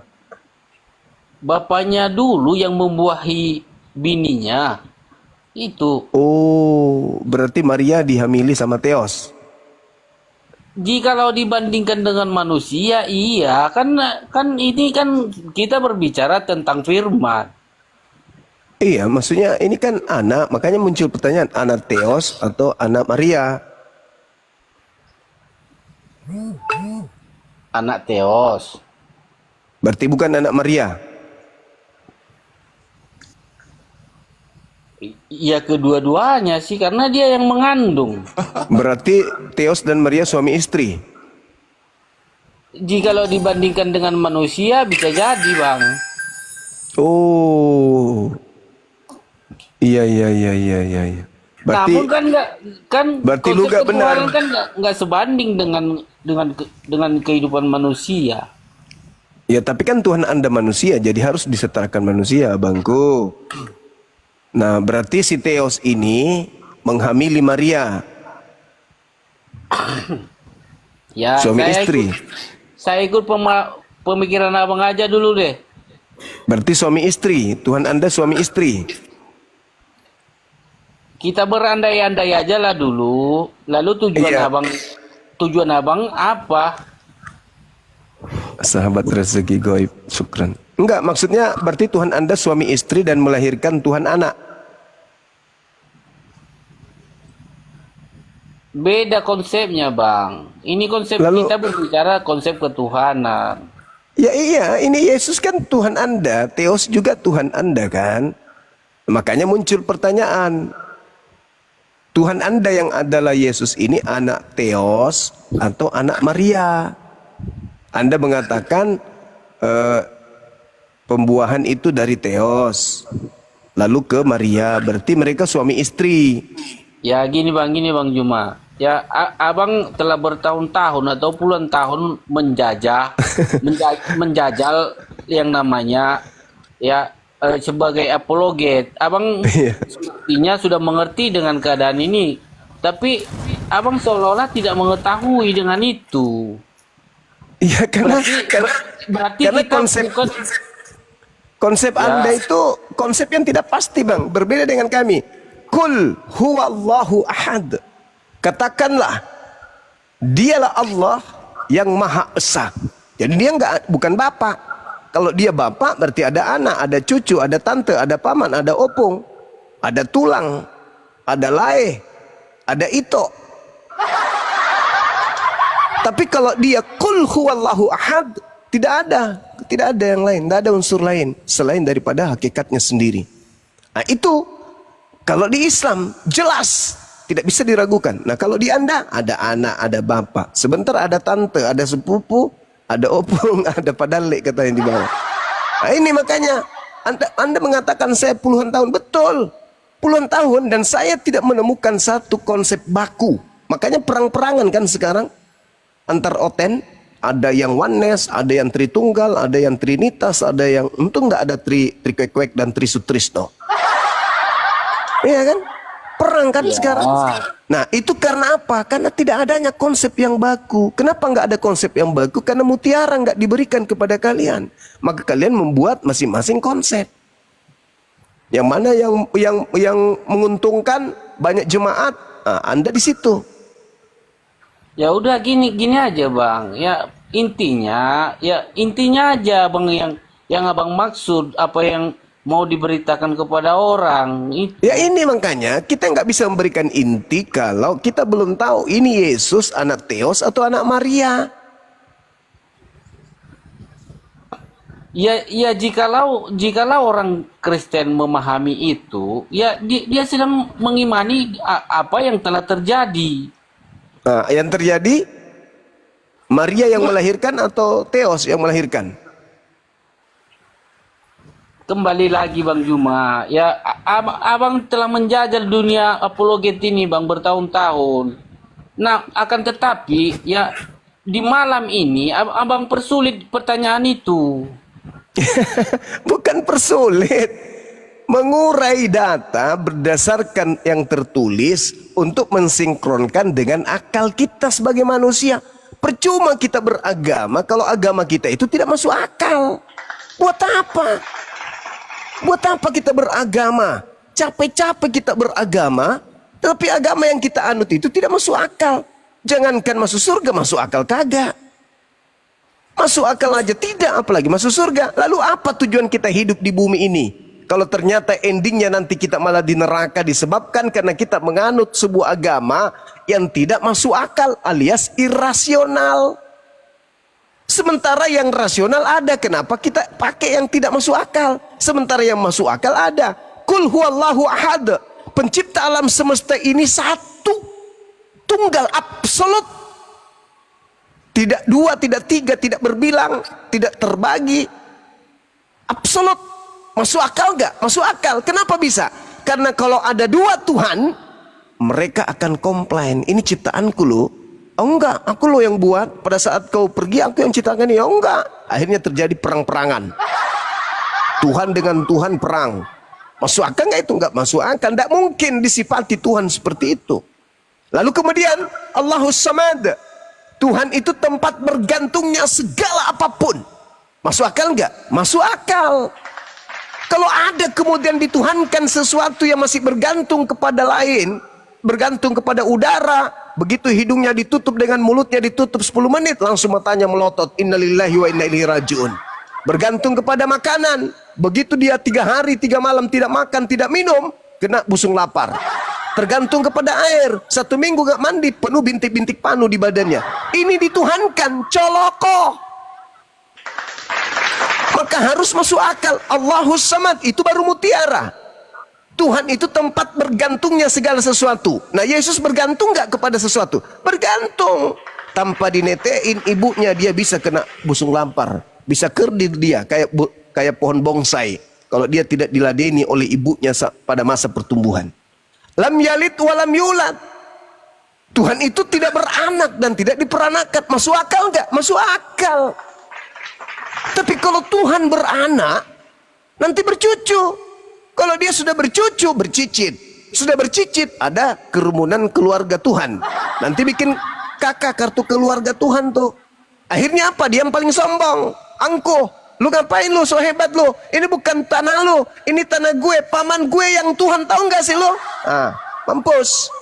Bapaknya dulu yang membuahi bininya. Itu. Oh, berarti Maria dihamili sama Theos. Jikalau dibandingkan dengan manusia, iya, kan ini kan kita berbicara tentang firman. Iya, maksudnya ini kan anak, makanya muncul pertanyaan, anak Theos atau anak Maria? Anak Theos. Berarti bukan anak Maria. Ya kedua-duanya sih, karena dia yang mengandung. Berarti Theos dan Maria suami istri. Jikalau dibandingkan dengan manusia, bisa jadi, Bang. Oh. Iya. Berarti Namun kan berarti konsep lu gak benar. ketuhanan kan nggak sebanding dengan kehidupan manusia. ya, tapi kan Tuhan Anda manusia, jadi harus disetarakan manusia, Bangku. Nah, berarti si Theos ini menghamili Maria, Ya, suami istri. Saya ikut pemikiran abang aja dulu deh. Berarti suami istri, Tuhan Anda suami istri. Kita berandai-andai aja lah dulu. Lalu Iya. tujuan abang apa? Sahabat rezeki goib, syukran. Enggak, maksudnya berarti Tuhan Anda suami istri dan melahirkan Tuhan anak. Beda konsepnya, Bang. Ini konsep Lalu- kita berbicara konsep ketuhanan. Ya iya, ini Yesus kan Tuhan Anda, Theos juga Tuhan Anda kan. Makanya muncul pertanyaan, Tuhan Anda yang adalah Yesus ini anak Theos atau anak Maria? Anda mengatakan pembuahan itu dari Theos, lalu ke Maria, berarti mereka suami istri. Ya gini Bang Juma. Ya abang telah bertahun-tahun atau puluhan tahun menjajal yang namanya ya sebagai apologet. Abang sepertinya sudah mengerti dengan keadaan ini, tapi abang seolah-olah tidak mengetahui dengan itu. Iya, karena Berarti kita konsep Anda itu konsep yang tidak pasti, Bang. Berbeda dengan kami. Kul huwallahu ahad. Katakanlah, dialah Allah yang Maha Esa. Jadi dia bukan bapak. Kalau dia bapak berarti ada anak, ada cucu, ada tante, ada paman, ada opung, ada tulang, ada lae, ada ito. Tapi kalau dia kul huwallahu ahad, tidak ada yang lain, tidak ada unsur lain selain daripada hakikatnya sendiri. Nah itu kalau di Islam jelas tidak bisa diragukan. Nah kalau di Anda ada anak, ada bapak, sebentar ada tante, ada sepupu, ada opung, ada padalek katanya di bawah. Nah ini makanya anda mengatakan saya puluhan tahun, betul, puluhan tahun, dan saya tidak menemukan satu konsep baku. Makanya perang-perangan kan sekarang antar oten, ada yang oneness, ada yang tritunggal, ada yang trinitas, ada yang untung nggak ada trikwek dan trisutrisno. Iya kan? Perang kan sekarang. Nah itu karena apa? Karena tidak adanya konsep yang baku. Kenapa nggak ada konsep yang baku? Karena mutiara nggak diberikan kepada kalian. Maka kalian membuat masing-masing konsep. Yang mana yang menguntungkan banyak jemaat, nah, Anda di situ. Ya udah gini aja Bang. Ya intinya aja Bang yang abang maksud apa yang mau diberitakan kepada orang itu. Ya ini makanya kita nggak bisa memberikan inti kalau kita belum tahu ini Yesus anak Theos atau anak Maria. Ya jikalau orang Kristen memahami itu, ya dia sedang mengimani apa yang telah terjadi. Nah, yang terjadi Maria yang melahirkan atau Theos yang melahirkan? Kembali lagi Bang Juma, ya abang telah menjajal dunia apologet ini Bang bertahun-tahun. Nah akan tetapi ya di malam ini abang persulit pertanyaan itu. Bukan persulit, mengurai data berdasarkan yang tertulis untuk mensinkronkan dengan akal kita sebagai manusia. Percuma kita beragama kalau agama kita itu tidak masuk akal. Buat apa? Buat apa kita beragama? Capek-capek kita beragama, tapi agama yang kita anut itu tidak masuk akal. Jangankan masuk surga, masuk akal kagak. Masuk akal aja tidak, apalagi masuk surga. Lalu apa tujuan kita hidup di bumi ini? Kalau ternyata endingnya nanti kita malah di neraka disebabkan karena kita menganut sebuah agama yang tidak masuk akal alias irasional. Sementara yang rasional ada, kenapa kita pakai yang tidak masuk akal? Sementara yang masuk akal ada. Kul huwallahu ahad. Pencipta alam semesta ini satu, tunggal, absolut. Tidak dua, tidak tiga, tidak berbilang, tidak terbagi. Absolut. Masuk akal gak? Masuk akal. Kenapa bisa? Karena kalau ada dua Tuhan, mereka akan komplain. Ini ciptaanku loh. Oh enggak, aku loh yang buat. Pada saat kau pergi, aku yang ciptakan ini. Oh enggak. Akhirnya terjadi perang-perangan. Tuhan dengan Tuhan perang. Masuk akal enggak itu? Enggak masuk akal. Enggak mungkin disifati Tuhan seperti itu. Lalu kemudian Allahus Samad. Tuhan itu tempat bergantungnya segala apapun. Masuk akal enggak? Masuk akal. Kalau ada kemudian dituhankan sesuatu yang masih bergantung kepada lain, bergantung kepada udara, begitu hidungnya ditutup dengan mulutnya ditutup 10 menit, langsung matanya melotot, innalillahi wa inna ilaihi rajiun. Bergantung kepada makanan, begitu dia 3 hari 3 malam tidak makan, tidak minum, kena busung lapar. Tergantung kepada air, 1 minggu gak mandi, penuh bintik-bintik panu di badannya. Ini dituhankan, coloko. Maka harus masuk akal. Allahus Samad itu baru mutiara. Tuhan itu tempat bergantungnya segala sesuatu. Nah, Yesus bergantung nggak kepada sesuatu? Bergantung. Tanpa dinetein ibunya, dia bisa kena busung lampar, bisa kerdil dia kayak pohon bonsai kalau dia tidak diladeni oleh ibunya pada masa pertumbuhan. Lam yalid walam yulad. Tuhan itu tidak beranak dan tidak diperanakan. Masuk akal nggak? Masuk akal. Tapi kalau Tuhan beranak, nanti bercucu. Kalau dia sudah bercucu, bercicit. Sudah bercicit, ada kerumunan keluarga Tuhan. Nanti bikin kakak kartu keluarga Tuhan tuh. Akhirnya apa? Dia yang paling sombong. Angkuh. Lu ngapain lu? So hebat lu. Ini bukan tanah lu. Ini tanah gue. Paman gue yang Tuhan, tahu nggak sih lu? Ah, mampus.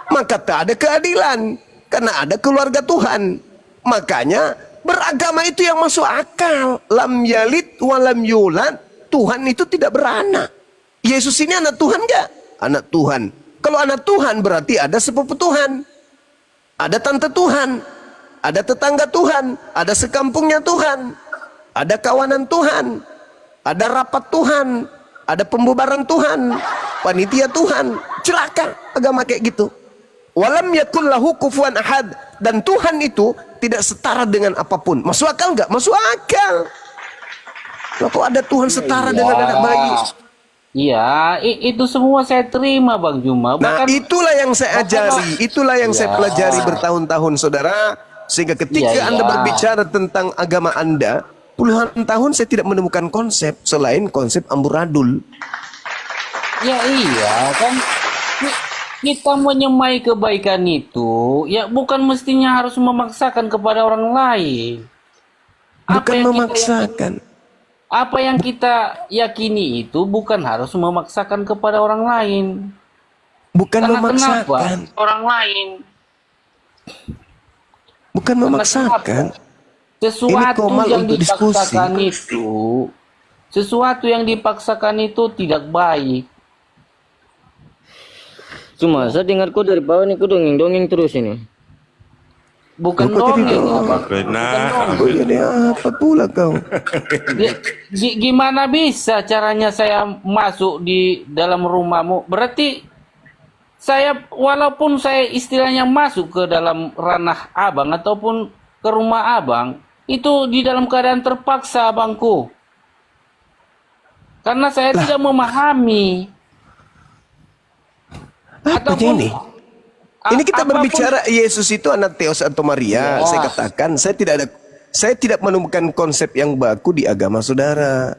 Maka tak ada keadilan. Karena ada keluarga Tuhan. Makanya beragama itu yang masuk akal. Lam yalid walam yulad. Tuhan itu tidak beranak. Yesus ini anak Tuhan nggak? Anak Tuhan. Kalau anak Tuhan berarti ada sepupu Tuhan. Ada tante Tuhan, ada tetangga Tuhan, ada sekampungnya Tuhan, ada kawanan Tuhan, ada rapat Tuhan, ada pembubaran Tuhan, panitia Tuhan. Celaka agama kayak gitu. Walam yakul lahu kufuwan ahad. Dan Tuhan itu tidak setara dengan apapun. Masuk akal nggak? Masuk akal. Loh, kok ada Tuhan setara dengan anak bayi? Iya, itu semua saya terima Bang Juma. Nah, itulah yang saya ajari, itulah yang saya pelajari bertahun-tahun, saudara. Sehingga ketika Anda berbicara tentang agama Anda, puluhan tahun saya tidak menemukan konsep selain konsep amburadul. Ya iya kan, kita menyemai kebaikan itu, ya bukan mestinya harus memaksakan kepada orang lain. Bukan memaksakan. Apa yang kita yakini itu bukan harus memaksakan kepada orang lain. Bukan Karena memaksakan. kenapa? Orang lain. Bukan memaksakan. Sesuatu komal yang untuk dipaksakan diskusi. itu, sesuatu yang dipaksakan itu tidak baik. Cuma saya dengar kau dari bawah nih, kau dongeng-dongeng terus ini. Bukan Kok tadi dongeng, dong? Abang. Benar. Oh, ini apa pula kau? Gimana bisa caranya saya masuk di dalam rumahmu? Berarti saya, walaupun saya istilahnya masuk ke dalam ranah abang ataupun ke rumah abang, itu di dalam keadaan terpaksa, abangku. Karena saya tidak memahami. Apa ini? Ini kita berbicara Yesus itu anak Theos atau Maria. Ya. Saya katakan saya tidak menemukan konsep yang baku di agama saudara.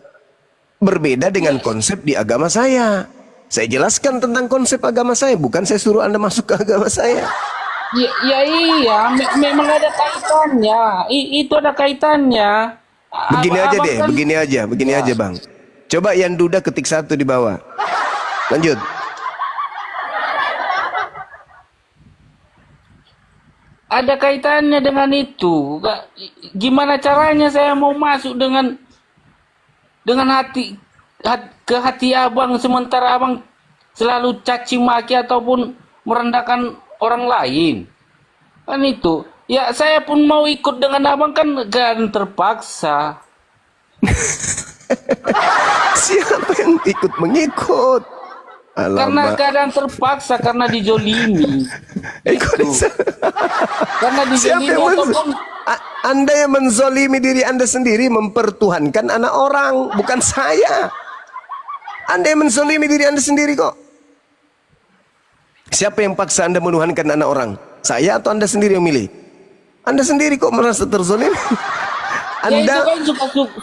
Berbeda dengan konsep di agama saya. Saya jelaskan tentang konsep agama saya, bukan saya suruh Anda masuk ke agama saya. Ya iya, memang ada kaitannya. Itu ada kaitannya. Begini aja Abang deh, kan- begini aja Bang. Coba yang duda ketik 1 di bawah. Lanjut. Ada kaitannya dengan itu. Gimana caranya saya mau masuk dengan ke hati abang, sementara abang selalu caci maki ataupun merendahkan orang lain. Kan itu. Ya saya pun mau ikut dengan abang kan terpaksa. Siapa yang ikut mengikut? Karena Alamak. keadaan terpaksa, karena dijolimi. Karena Siapa dijolimi yang ataupun Anda yang menzolimi diri Anda sendiri, mempertuhankan anak orang, bukan saya. Anda yang menzolimi diri Anda sendiri kok. Siapa yang paksa Anda menuhankan anak orang? Saya atau Anda sendiri yang milih? Anda sendiri kok merasa terzolimi. ya itu Anda kan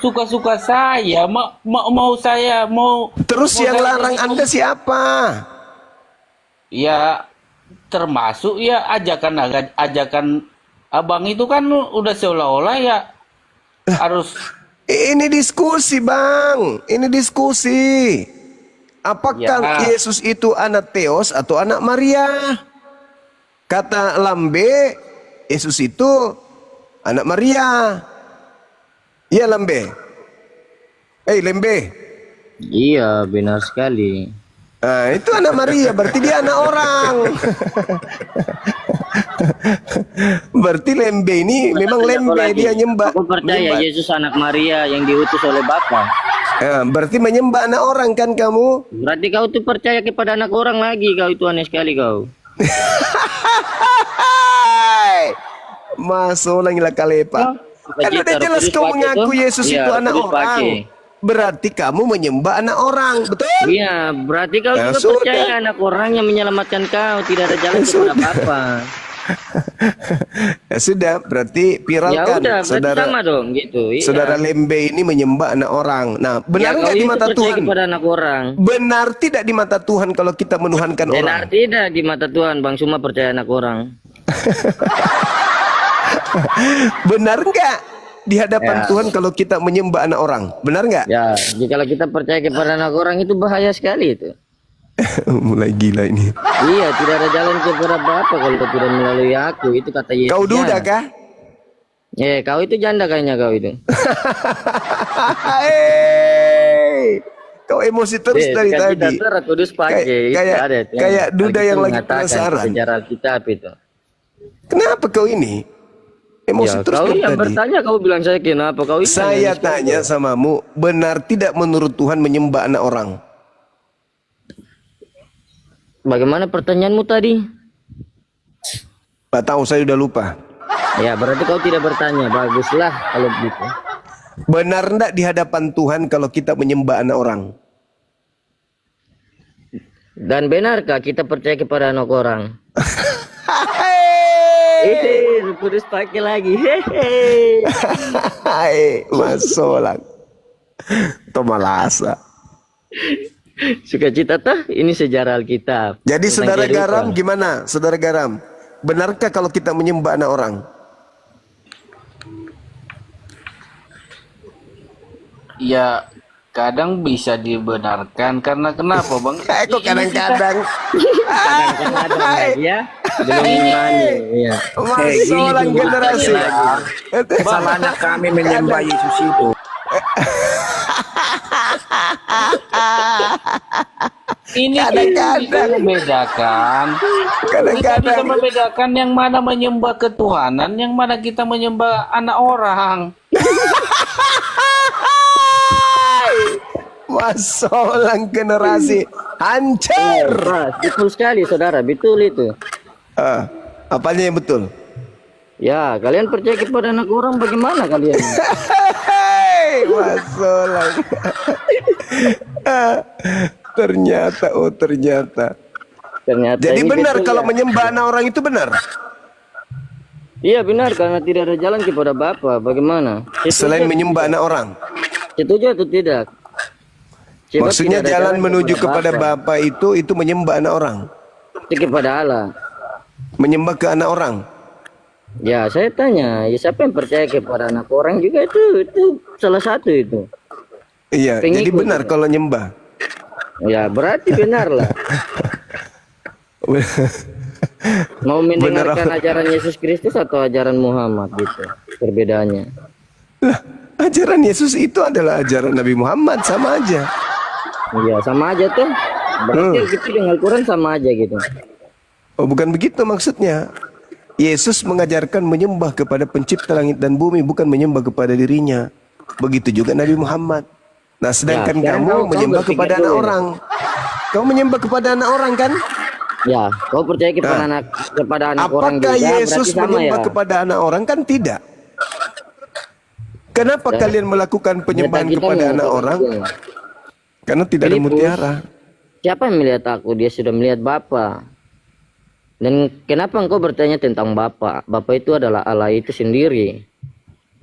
suka-suka saya. Mau saya mau. terus mau yang saya larang jadi- Anda siapa? Ya termasuk ya ajakan abang itu kan udah seolah-olah ya harus. Ini diskusi Bang, ini diskusi. Apakah Ya. Yesus itu anak Theos atau anak Maria? Kata Lambe, Yesus itu anak Maria. Iya Lambe. Lembe. Iya, benar sekali. Nah, itu anak Maria, berarti dia anak orang. Berarti lembe ini memang lembe, dia nyembah. Aku percaya menyembah. Yesus anak Maria yang diutus oleh Bapa. Berarti menyembah anak orang kan kamu? Berarti kau tuh percaya kepada anak orang lagi, kau itu aneh sekali kau. Masuk lagi lah kalepa. Kan Begitu, udah jelas Roh kau Kudus mengaku pakai Yesus tuh. itu Iya, anak Roh Kudus orang. pakai. Berarti kamu menyembah anak orang, betul? Iya, berarti kau Ya juga sudah. percaya anak orang yang menyelamatkan kau, tidak ada jalan Ya kepada sudah. Bapa. Ya sudah, berarti Ya viralkan udah, berarti saudara. sama dong gitu. Iya. Saudara lembe ini menyembah anak orang. Nah, benar Ya, nggak kau di itu mata percaya Tuhan? kepada anak orang. Benar tidak di mata Tuhan kalau kita menuhankan orang? Benar tidak di mata Tuhan, Bang Suma percaya anak orang. Benar nggak di hadapan Ya. Tuhan kalau kita menyembah anak orang? Benar nggak? Ya, jika kita percaya kepada anak orang itu bahaya sekali itu. Mulai gila ini. Iya, tidak ada jalan kepada Bapa kalau tidak melalui aku. Itu kata Yesus. Kau duda kah? Kau itu janda kayaknya kau itu. Hei, kau emosi terus dari tadi. Roh Kudus pakai. Itu Kayak ada tuh kayak duda yang lagi mengatakan penasaran. sejarah Alkitab itu. Kenapa kau ini emosi Ya, terus kau dari yang tadi? bertanya, kau bilang saya kenapa kau itu Saya yang tanya samamu, benar tidak menurut Tuhan menyembah anak orang? Bagaimana pertanyaanmu tadi? Gak tahu, saya udah lupa. Ya, berarti kau tidak bertanya. Baguslah kalau begitu. Benar enggak di hadapan Tuhan kalau kita menyembah anak orang? Dan benarkah kita percaya kepada anak orang? Roh Kudus pakai lagi. Hehe. Hai, masolang. Tomalasa. Sukacita tah, ini sejarah Alkitab. Jadi Tentang saudara kehidupan. Garam gimana? Saudara Garam, benarkah kalau kita menyembah anak orang? Ya kadang bisa dibenarkan karena kenapa bang? Kok kadang-kadang. Kadang-kadang lagi ya. Belum imani. Iya. Masolang generasi. Salahnya kami menyembah Yesus itu. Ini Kadang-kadang. kita membedakan. Kita Kadang-kadang. bisa membedakan yang mana menyembah ketuhanan, yang mana kita menyembah anak orang. Masolang generasi hancur. Betul sekali saudara, betul itu. Apanya yang betul? Ya, kalian percaya kepada anak orang bagaimana kalian? Masolang. Ternyata, ternyata. Ternyata Jadi ini benar betul kalau ya. menyembah anak orang itu benar. Iya benar, karena tidak ada jalan kepada Bapa. Bagaimana? Selain menyembah anak orang. Setuju atau tidak? Sebab Maksudnya tidak ada jalan menuju kepada Bapa. Bapa itu menyembah anak orang. Itu kepada Allah. Menyembah ke anak orang. Ya, saya tanya, ya siapa yang percaya kepada anak orang juga itu salah satu itu. Iya, Pengikut jadi benar itu. kalau nyembah. Ya, berarti benar lah. Mau mendengarkan ajaran Yesus Kristus atau ajaran Muhammad gitu. Perbedaannya. Lah, ajaran Yesus itu adalah ajaran Nabi Muhammad, sama aja. Iya, sama aja tuh. Berarti gitu dengan Al-Quran sama aja gitu. Oh, bukan begitu maksudnya. Yesus mengajarkan menyembah kepada pencipta langit dan bumi, bukan menyembah kepada dirinya. Begitu juga Nabi Muhammad. Nah, sedangkan Ya, sekarang kamu kau menyembah berpikir kepada dulu anak ya. orang. Kau menyembah kepada anak orang kan? Ya, kau percaya kepada anak orang juga. Apakah Yesus berarti sama menyembah ya. kepada anak orang? Kan tidak. Kenapa kalian melakukan penyembahan Kita kepada anak menyembah orang? juga. Karena tidak ada Filipus. mutiara. Siapa yang melihat aku? Dia sudah melihat Bapa. Dan kenapa engkau bertanya tentang Bapa? Bapa itu adalah Allah itu sendiri.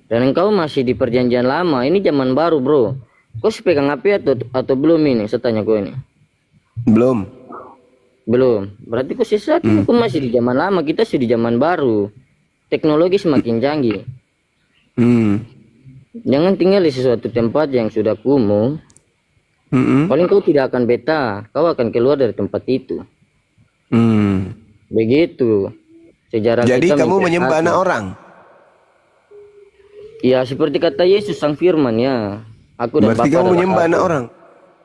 Dan engkau masih di perjanjian lama. Ini zaman baru, bro. Kau pegang api atau belum ini? Saya tanya kau ini. Belum. Belum. Berarti kau sesat. Kau masih di zaman lama. Kita sudah di zaman baru. Teknologi semakin canggih. Jangan tinggal di sesuatu tempat yang sudah kumuh. Paling kau tidak akan betah. Kau akan keluar dari tempat itu. Begitu. Sejarah Jadi kita kamu mencatat. menyembah anak orang? Ya seperti kata Yesus sang firman ya. Aku dan Berarti Bapa kamu adalah menyembah satu. anak orang?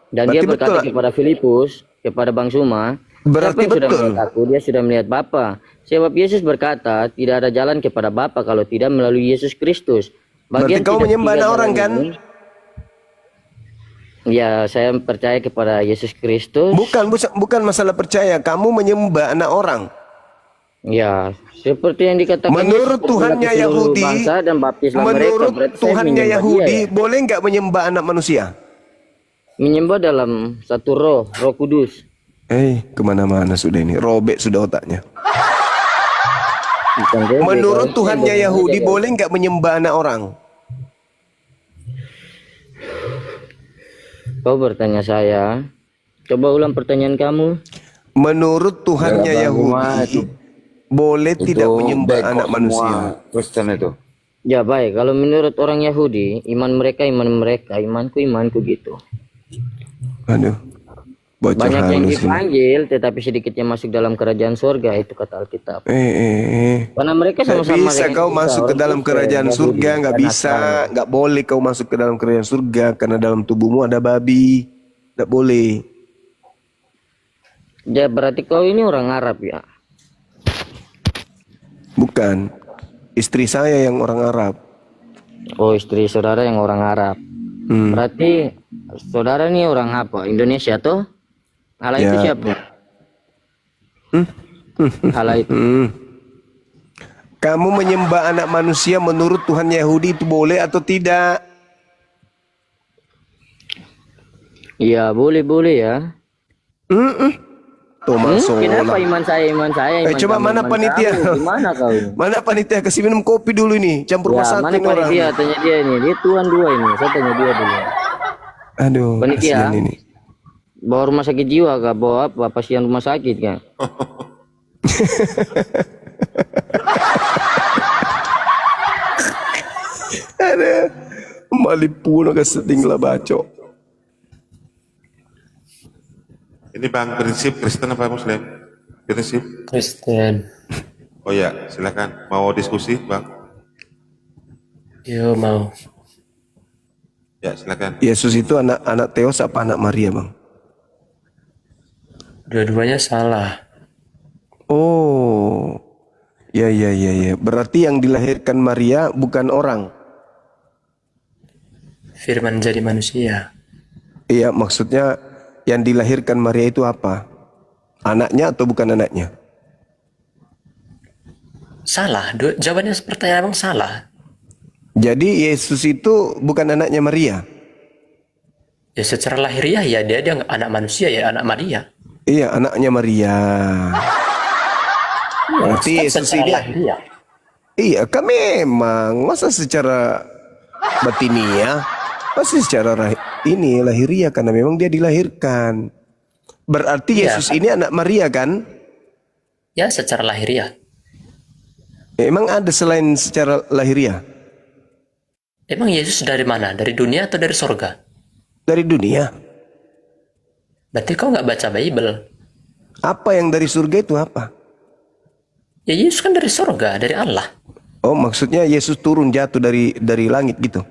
Dan Berarti dia betul berkata lah. kepada Filipus, kepada Bang Suma, Siapa Berarti yang sudah betul. melihat aku, dia sudah melihat Bapa. Sebab Yesus berkata, tidak ada jalan kepada Bapa kalau tidak melalui Yesus Kristus. Berarti kau tidak menyembah tiga anak jalan orang kan? ini. Ya, saya percaya kepada Yesus Kristus. Bukan masalah percaya, kamu menyembah anak orang. Ya, seperti yang dikatakan Menurut Yesus, Tuhannya pergilah ke seluruh Yahudi, bangsa dan baptislah mereka. menurut Berarti saya Tuhannya menyembah Yahudi, dia, ya. boleh nggak menyembah anak manusia? Menyembah dalam satu roh kudus. Kemana-mana sudah ini, robek sudah otaknya. Bukan robek, Menurut kalau Tuhannya saya Yahudi, menyembah dia. boleh nggak menyembah anak orang? Kau bertanya saya. Coba ulang pertanyaan kamu. Menurut Tuhannya Yahudi, boleh tidak menyembah anak manusia? Kristen itu. Ya baik, kalau menurut orang Yahudi, iman mereka, imanku gitu. Aduh, bocor Banyak yang halus ini. dipanggil, tetapi sedikitnya masuk dalam kerajaan surga, itu kata Alkitab. Karena mereka Nggak sama-sama bisa dengan kau kita, masuk ke orang dalam Kristen, kerajaan Yahudi, surga, nggak dan bisa, Nasrani. nggak boleh kau masuk ke dalam kerajaan surga karena dalam tubuhmu ada babi, nggak boleh. Ya berarti kau ini orang Arab ya? Bukan, istri saya yang orang Arab. Oh, istri saudara yang orang Arab. Berarti saudara ini orang apa? Indonesia tuh? Allah itu Ya. siapa? Allah itu. Kamu menyembah anak manusia menurut Tuhan Yahudi itu boleh atau tidak? Iya boleh ya. Tuh masuk. Kenapa iman saya? Coba mana iman panitia? kamu? Gimana kau ini? Mana panitia? Kasih minum kopi dulu ini, campur Ya, masak mana ini orang. panitia? Tanya dia ini. Dia Tuhan dua ini. Saya tanya dia dulu. Aduh, Panitia. kasihan ini. Bawa rumah sakit jiwa kah? Bawa apa? Pasien rumah sakit kah? Ada malipuno ka setinglah bacok. Ini Bang, prinsip Kristen apa Muslim? Prinsip. Kristen. Oh ya, silakan. Mau diskusi, Bang? Yo mau. Ya, silakan. Yesus itu anak Theos apa anak Maria, Bang? Dua-duanya salah. Oh. Ya. Berarti yang dilahirkan Maria bukan orang. Firman jadi manusia. Iya, maksudnya yang dilahirkan Maria itu apa? Anaknya atau bukan anaknya? Salah. Jawabannya pertanyaan abang salah. Jadi Yesus itu bukan anaknya Maria. Ya secara lahiriah ya dia anak manusia ya anak Maria. Iya, anaknya Maria. Berarti Yesus secara ini lahiriah. iya, kan memang masa secara batiniah, pasti secara lahiriah karena memang dia dilahirkan. Berarti Iya, Yesus ini anak Maria kan? Ya secara lahiriah. Emang ada selain secara lahiriah? Emang Yesus dari mana? Dari dunia atau dari sorga? Dari dunia. Berarti kau nggak baca Bible. Apa yang dari surga itu apa? Ya Yesus kan dari sorga, dari Allah. Oh, maksudnya Yesus turun jatuh dari langit gitu.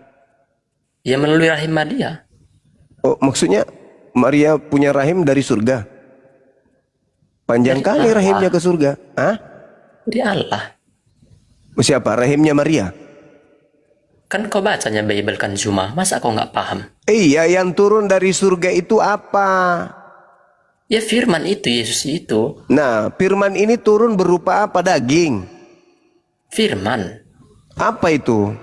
Ya melalui rahim Maria. Oh, maksudnya Maria punya rahim dari surga. Panjang Dari kali Allah. rahimnya ke surga. Hah? Dari Allah. Siapa? Rahimnya Maria? Kan kau bacanya Bible kan Juma. Masa kau nggak paham? Iya, yang turun dari surga itu apa? Ya firman itu, Yesus itu. Nah, firman ini turun berupa apa? Daging. Firman. Apa itu?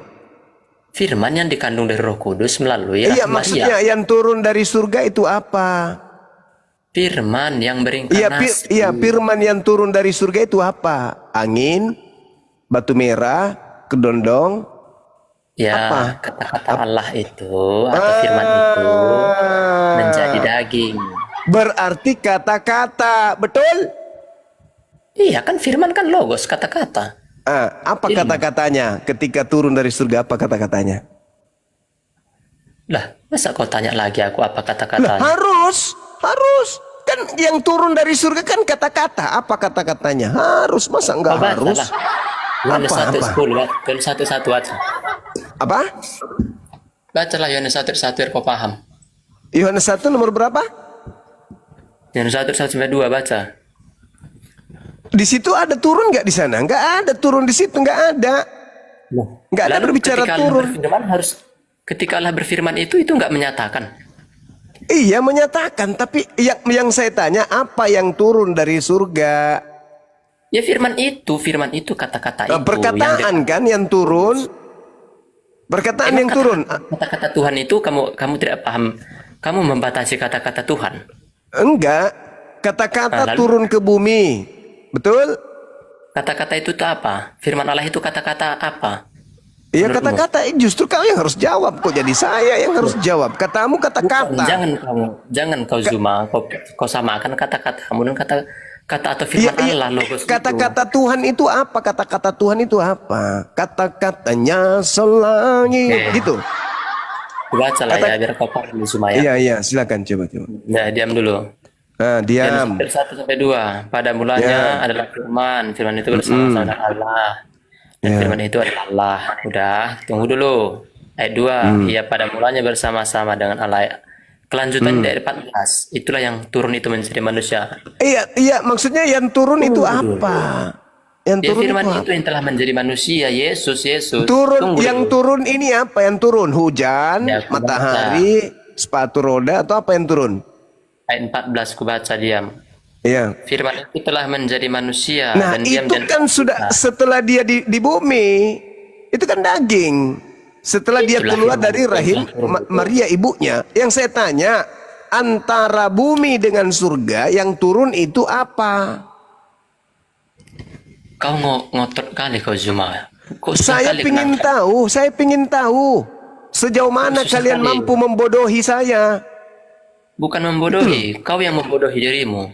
Firman yang dikandung dari Roh Kudus melalui Iya, rahim maksudnya Maria. yang turun dari surga itu apa? Firman yang Iya, berinkarnasi. firman yang turun dari surga itu apa? Angin, batu merah, kedondong. Ya, Apa? kata-kata Allah itu atau firman itu menjadi daging. Berarti kata-kata, betul? Iya kan firman kan logos kata-kata. Apa Firman. kata-katanya ketika turun dari surga? Apa kata-katanya? Lah, masa kau tanya lagi aku apa Lah, kata-katanya? harus. Kan yang turun dari surga kan kata-kata. Apa kata-katanya? Harus, masa enggak Kau baca harus? lah. Yohanes Apa? 1:10, Yohanes 1:1 aja. Apa? Bacalah Yohanes 1:1 biar kau paham. Yohanes 1 nomor berapa? Yang 1 sampai 2 baca. Di situ ada turun nggak di sana? Nggak ada turun di situ, nggak ada. Nggak ada Lalu berbicara ketika Allah turun. berfirman ketika Allah berfirman itu nggak menyatakan. Iya menyatakan, tapi yang saya tanya apa yang turun dari surga? Ya firman itu kata-kata itu. Perkataan kan yang turun. Perkataan Emang yang turun. Kata-kata Tuhan itu kamu tidak paham. Kamu membatasi kata-kata Tuhan. Enggak. Kata-kata Lalu? turun ke bumi. Betul? Kata-kata itu tuh apa? Firman Allah itu kata-kata apa? Iya Menurutmu? kata-kata justru kau yang harus jawab, kok jadi saya yang harus jawab. Katamu kata-kata. Jangan kau Zuma, kau samakan kata-katamu dan kata atau firman Allah logos itu. Kata-kata Tuhan itu apa? Kata-kata Tuhan itu apa? Kata-katanya selangit gitu. Baca lah ya biar kau paham Zuma ya. Iya, silakan coba. Nah, diam dulu. Nah, diam. Yang 1 sampai 2. Pada mulanya adalah firman. Firman itu bersama-sama dengan Allah. Dan firman itu adalah Allah. Udah, tunggu dulu. Ayat 2. Ia pada mulanya bersama-sama dengan Allah. Kelanjutan dari 14. Itulah yang turun itu menjadi manusia. Iya, maksudnya yang turun itu apa? Yang Ya turun firman itu itu yang telah menjadi manusia. Yesus. turun Tunggu yang dulu. turun ini apa yang turun? Hujan, Ya, aku matahari, sepatu roda atau apa yang turun? Ayat 14 ku baca diam. Iya. Firman itu telah menjadi manusia Nah, dan diam itu dan kan sudah setelah dia di bumi, itu kan daging. Setelah dia Itulah keluar firman dari itu, rahim itulah firman itu. Maria ibunya. Yang saya tanya, antara bumi dengan surga yang turun itu apa? Kau ngotot kali kau Zuma. Kau susah Saya kali pingin kenapa? tahu sejauh mana Susah kalian kali. mampu membodohi saya. Bukan membodohi, kau yang membodohi dirimu.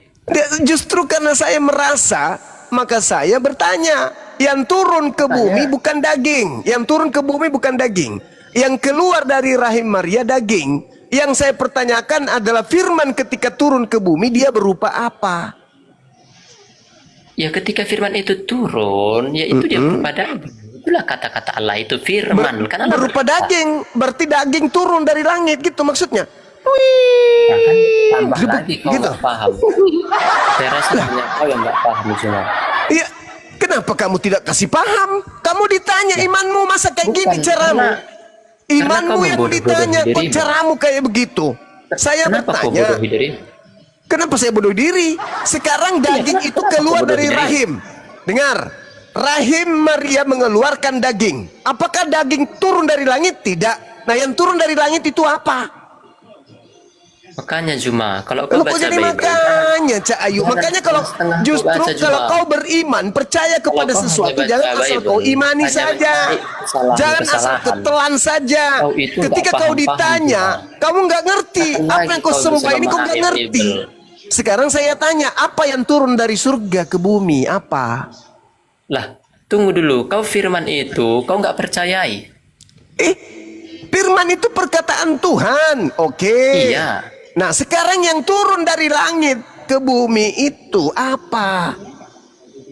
Justru karena saya merasa, maka saya bertanya, yang turun ke bumi bukan daging, yang turun ke bumi bukan daging, yang keluar dari rahim Maria daging. Yang saya pertanyakan adalah firman ketika turun ke bumi dia berupa apa? Ya ketika firman itu turun, ya itu dia berupa daging. Itulah kata-kata Allah itu firman. Kan Allah Berupa berkata. daging, berarti daging turun dari langit gitu maksudnya. Nah, kan tambah Gitu, lagi kau gitu. nggak paham. Saya rasa hanya kau yang nggak paham Zuma. Iya, kenapa kamu tidak kasih paham? Kamu ditanya imanmu masa kayak gini Bukan, caramu? karena Imanmu kau yang membodoh-bodohi ditanya, kok dirimu. caramu kayak begitu? Saya Kenapa kau bertanya, bodohi diri? kenapa saya bodoh diri? Sekarang daging itu kenapa keluar kau bodoh dari diri? rahim. Dengar, rahim Maria mengeluarkan daging. Apakah daging turun dari langit? Tidak. Nah, yang turun dari langit itu apa? Makanya Zuma, kalau kau Loh, kok baca jadi Bible, makanya, Cak Ayu? Jangan Makanya kalau setengah kau justru baca kalau juga. kau beriman, percaya kepada kau sesuatu, hanya baca jangan asal Bible, kau imani hanya saja. mencari Jangan asal kesalahan. ketelan saja. Kau itu nggak Ketika kau paham-paham ditanya, juga. kamu nggak ngerti. Kapan Apa lagi yang kau kau bisa sembah ini kau nggak memahami ngerti. Bible? Sekarang saya tanya, apa yang turun dari surga ke bumi? Apa? Lah, tunggu dulu. Kau firman itu, kau nggak percayai. Firman itu perkataan Tuhan. Oke. Iya. Nah, sekarang yang turun dari langit ke bumi itu apa?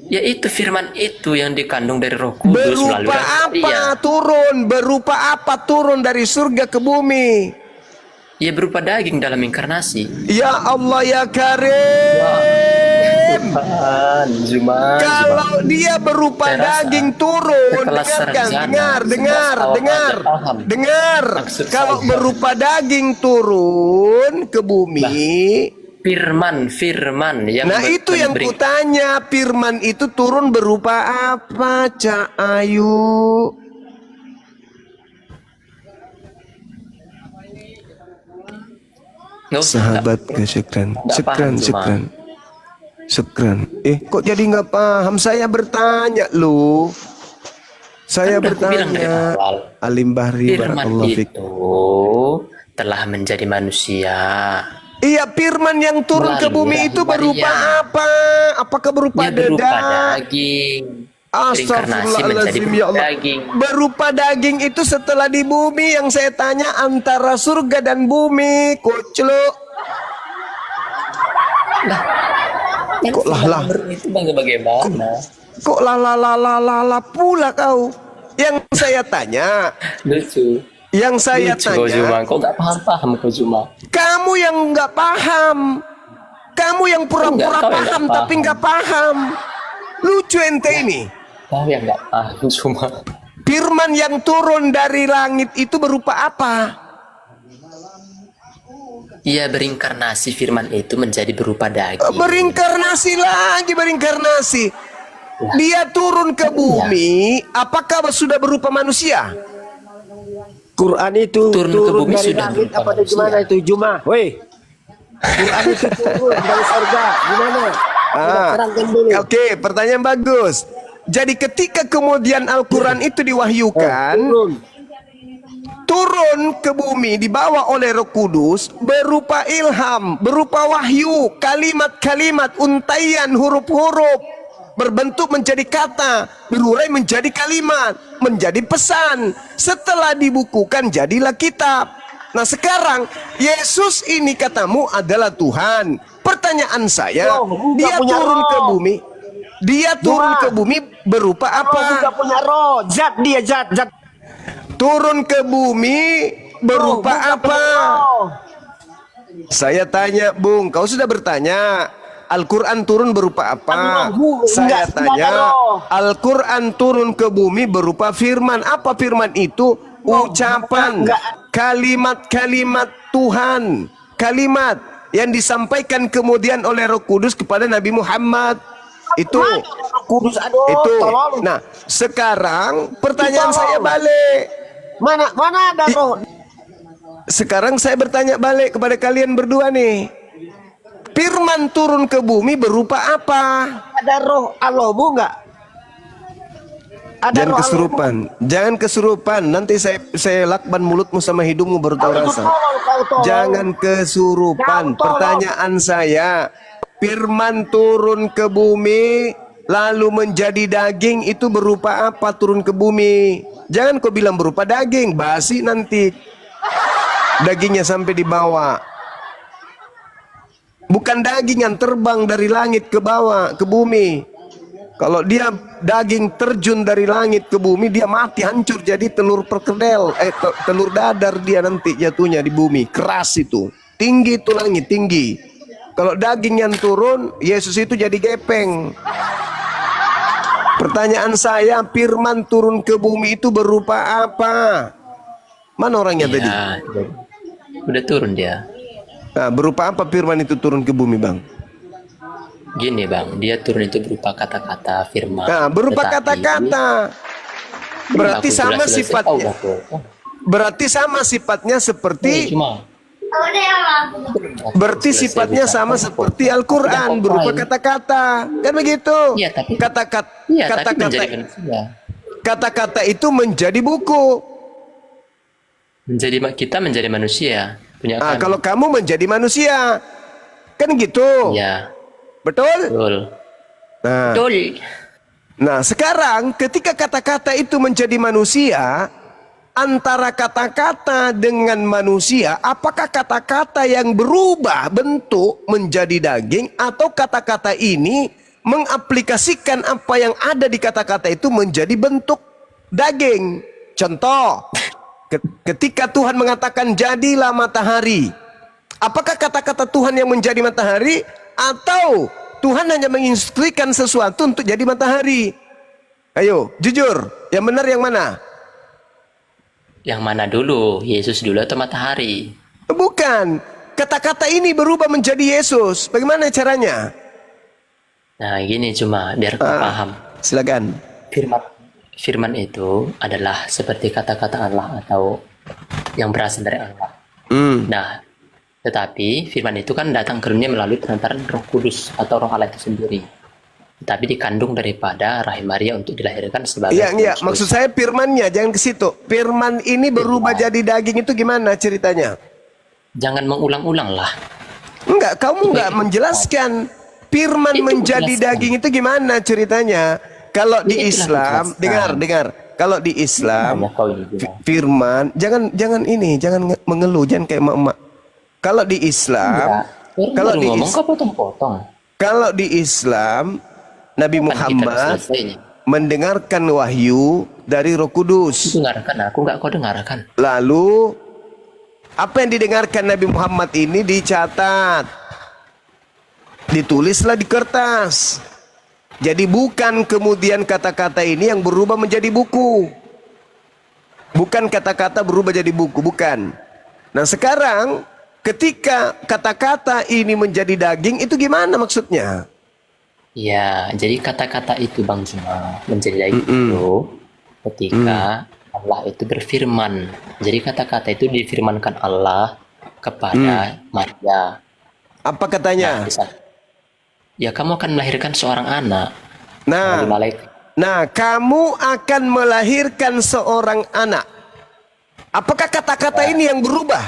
Ya itu firman itu yang dikandung dari Roh Kudus melalui Berupa apa turun? Berupa apa turun dari surga ke bumi? Ya berupa daging dalam inkarnasi. Ya Allah ya Karim. Zuma. Kalau dia berupa Saya rasa daging turun, sekelas dengarkan, sarjana, dengar. Maksud Kalau saya. berupa daging turun ke bumi, Firman yang nah itu yang kutanya, firman itu turun berupa apa, Cak Ayu? Nggak usah, Sahabat nggak- syukran, nggak paham, Zuma. syukran. Kok jadi nggak paham? Saya bertanya lu. Saya Kan udah aku bilang dari bertanya. awal. Alim Bahri Firman barakallahu fik. itu telah menjadi manusia. Iya, firman yang turun ke Melalui bumi itu rahim berupa Maria. apa? Apakah berupa Dia berupa dada? daging. Reinkarnasi menjadi Astagfirullahaladzim ya Allah. daging. Berupa daging itu setelah di bumi. Yang saya tanya antara surga dan bumi. Kucluk. Kok lah? Itu bagaimana? Kok la pula kau? Yang saya tanya, Lucu. yang saya Lucu kau Zuma. tanya, Kau nggak paham kau Zuma. kamu yang nggak paham. Kamu yang pura-pura Enggak, kau yang paham nggak tapi nggak paham. Lucu ente ini. Kau yang nggak paham cuma. Firman yang turun dari langit itu berupa apa? Ia berinkarnasi, firman itu menjadi berupa daging. Berinkarnasi lagi, berinkarnasi. Dia turun ke bumi, apakah sudah berupa manusia? Quran itu Turun ke bumi dari sudah langit berupa apa dari manusia. gimana itu Juma? Woi. Quran itu turun dari surga. Gimana? Kita terangkan dulu. Oke, pertanyaan bagus. Jadi ketika kemudian Al-Quran itu diwahyukan, turun ke bumi dibawa oleh Roh Kudus berupa ilham, berupa wahyu, kalimat-kalimat, untaian, huruf-huruf berbentuk menjadi kata, berurai menjadi kalimat, menjadi pesan. Setelah dibukukan jadilah kitab. Nah sekarang Yesus ini katamu adalah Tuhan. Pertanyaan saya, dia turun ke bumi. Dia turun ke bumi berupa apa? Tidak punya roh, zat dia zat. Turun ke bumi berupa apa? Saya tanya, Bung, kau sudah bertanya. Al-Quran turun berupa apa? Saya tanya, Al-Quran turun ke bumi berupa firman. Apa firman itu? Ucapan, kalimat-kalimat Tuhan, kalimat yang disampaikan kemudian oleh Roh Kudus kepada Nabi Muhammad. Itu. Itu. Nah, sekarang pertanyaan saya balik. Mana ada roh? Sekarang saya bertanya balik kepada kalian berdua nih. Firman turun ke bumi berupa apa? Ada roh Allah bu enggak? Ada Jangan roh kesurupan. Jangan kesurupan. Nanti saya lakban mulutmu sama hidungmu baru tahu rasa. Jangan kesurupan. Pertanyaan saya, firman turun ke bumi lalu menjadi daging itu berupa apa turun ke bumi? Jangan kau bilang berupa daging, basi nanti dagingnya sampai dibawa. Bukan daging yang terbang dari langit ke bawah, ke bumi. Kalau dia daging terjun dari langit ke bumi, dia mati, hancur jadi telur perkedel, telur dadar dia nanti jatuhnya di bumi. Keras itu, tinggi itu langit, tinggi. Kalau daging yang turun, Yesus itu jadi gepeng. Pertanyaan saya, firman turun ke bumi itu berupa apa? Mana orangnya tadi? Udah turun dia. Nah, berupa apa firman itu turun ke bumi, Bang? Gini Bang, dia turun itu berupa kata-kata firman. Nah, berupa kata-kata. Berarti sama sifatnya. Berarti sama sifatnya seperti. Berarti sifatnya sama seperti Al-Quran, berupa kata-kata. Kan begitu? Iya, tapi kata-kata itu menjadi buku. Kita menjadi manusia. Punya kalau kamu menjadi manusia, kan gitu? Iya. Betul? Betul. Nah, Betul. Nah, sekarang ketika kata-kata itu menjadi manusia, antara kata-kata dengan manusia, apakah kata-kata yang berubah bentuk menjadi daging atau kata-kata ini mengaplikasikan apa yang ada di kata-kata itu menjadi bentuk daging? Contoh, ketika Tuhan mengatakan jadilah matahari, apakah kata-kata Tuhan yang menjadi matahari atau Tuhan hanya menginstruksikan sesuatu untuk jadi matahari? Ayo, jujur, yang benar yang mana? Yang mana dulu? Yesus dulu atau matahari? Bukan. Kata-kata ini berubah menjadi Yesus. Bagaimana caranya? Nah, gini cuma biar kau paham. Silakan. Firman itu adalah seperti kata-kata Allah atau yang berasal dari Allah. Nah, tetapi firman itu kan datang ke dunia melalui perantaran Roh Kudus atau Roh Allah itu sendiri. Tapi dikandung daripada rahim Maria untuk dilahirkan sebagai. Iya. Maksud saya firmannya, jangan ke situ. Firman ini berubah jadi daging itu gimana ceritanya? Jangan mengulang-ulang lah. Enggak, kamu enggak menjelaskan. Firman menjadi daging itu gimana ceritanya? Kalau di Islam, dengar. Kalau di Islam, firman, jangan mengeluh, jangan kayak emak-emak. Kalau di Islam, kalau di Islam, Nabi Muhammad mendengarkan wahyu dari Roh Kudus. Dengarkan, aku enggak kau dengarkan. Lalu apa yang didengarkan Nabi Muhammad ini dicatat. Ditulislah di kertas. Jadi bukan kemudian kata-kata ini yang berubah menjadi buku. Bukan kata-kata berubah jadi buku, bukan. Nah sekarang ketika kata-kata ini menjadi daging, itu gimana maksudnya? Ya, jadi kata-kata itu Bang Juma menjadi daging itu ketika Allah itu berfirman. Jadi kata-kata itu difirmankan Allah kepada Maria. Apa katanya? Ya, kamu akan melahirkan seorang anak. Nah, Dari malaikat. nah, kamu akan melahirkan seorang anak. Apakah kata-kata ini yang berubah?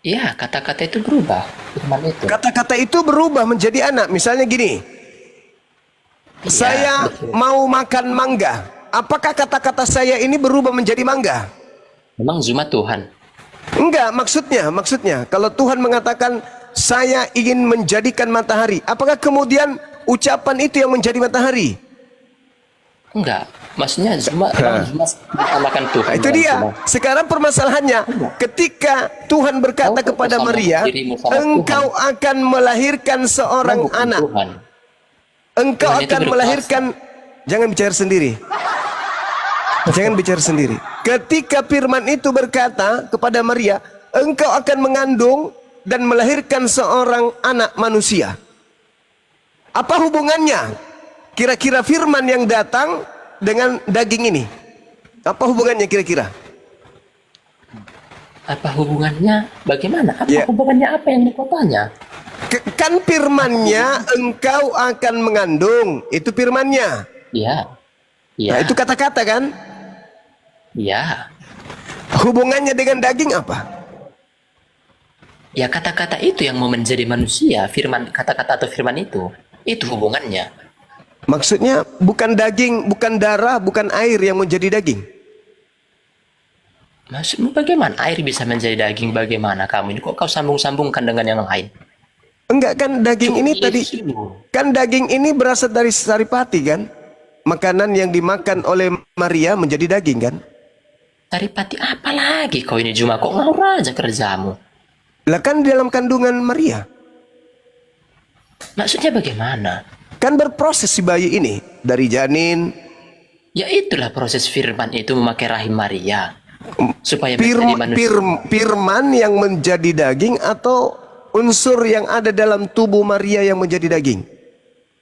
Iya, kata-kata itu berubah. Firman itu. Kata-kata itu berubah menjadi anak. Misalnya gini, Iya, saya betul. mau makan mangga. Apakah kata-kata saya ini berubah menjadi mangga? Memang Zuma Tuhan. Enggak, maksudnya kalau Tuhan mengatakan saya ingin menjadikan matahari, apakah kemudian ucapan itu yang menjadi matahari? Enggak. Maksudnya Zuma menamakan Tuhan. Nah, itu bukan dia. Zuma. Sekarang permasalahannya, ketika Tuhan berkata Kau kepada bersama Maria, dirimu sama engkau akan melahirkan seorang Bukan anak. Tuhan. Engkau Tuhan itu akan berkuasa. melahirkan. Jangan bicara sendiri. Jangan bicara sendiri. Ketika firman itu berkata kepada Maria, engkau akan mengandung dan melahirkan seorang anak manusia. Apa hubungannya? Kira-kira firman yang datang dengan daging ini. Apa hubungannya kira-kira? Apa hubungannya? Bagaimana? Apa Ya. hubungannya apa yang kau tanya? Kan firmannya engkau akan mengandung. Itu firmannya. Iya. Iya. Nah, itu kata-kata kan? Iya. Hubungannya dengan daging apa? Ya kata-kata itu yang mau menjadi manusia, firman kata-kata atau firman itu hubungannya. Maksudnya bukan daging, bukan darah, bukan air yang menjadi daging. Maksudmu bagaimana air bisa menjadi daging? Bagaimana kamu ini kok kau sambung-sambungkan dengan yang lain? Enggak kan daging ini tadi, kan daging ini berasal dari saripati kan? Makanan yang dimakan oleh Maria menjadi daging kan? Saripati apa lagi kau ini Juma? Kok ngawur aja kerjamu? Lah kan di dalam kandungan Maria. Maksudnya bagaimana? Kan berproses si bayi ini dari janin. Ya itulah proses firman itu memakai rahim Maria. Supaya Firman, menjadi manusia. firman yang menjadi daging atau unsur yang ada dalam tubuh Maria yang menjadi daging?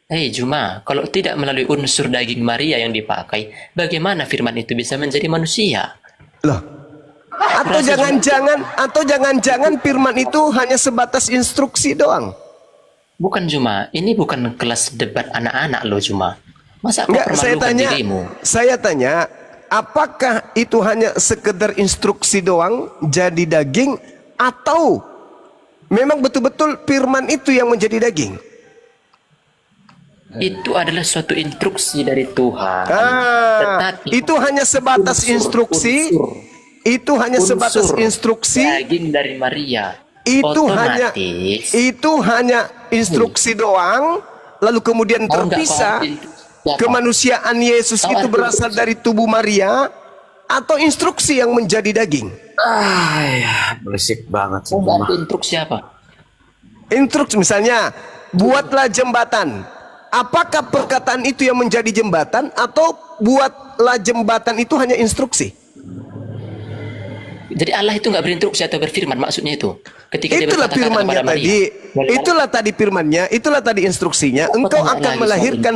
Hei Juma, kalau tidak melalui unsur daging Maria yang dipakai, bagaimana firman itu bisa menjadi manusia? Loh. Atau jangan-jangan firman itu hanya sebatas instruksi doang? Bukan Juma, ini bukan kelas debat anak-anak loh Juma. Masa kau Enggak, permalukan dirimu? saya tanya, apakah itu hanya sekedar instruksi doang jadi daging atau memang betul-betul firman itu yang menjadi daging? Itu adalah suatu instruksi dari Tuhan. Tetapi Itu hanya sebatas instruksi. Itu hanya sebatas instruksi. daging dari Maria. Itu Otomatis, hanya instruksi doang. Lalu kemudian Tahu nggak terpisah. kau arti siapa? Kemanusiaan Yesus Tahu itu arti berasal instruksi? dari tubuh Maria atau instruksi yang menjadi daging? Berisik banget Tahu nggak arti instruksi apa? Instruksi misalnya, buatlah jembatan. Apakah perkataan itu yang menjadi jembatan atau buatlah jembatan itu hanya instruksi? Jadi Allah itu nggak berinstruksi atau berfirman maksudnya itu. Ketika dia Itulah berkata-kata firmannya kepada Maria. tadi. Itulah tadi firmannya, itulah tadi instruksinya. Engkau tanya akan lagi melahirkan,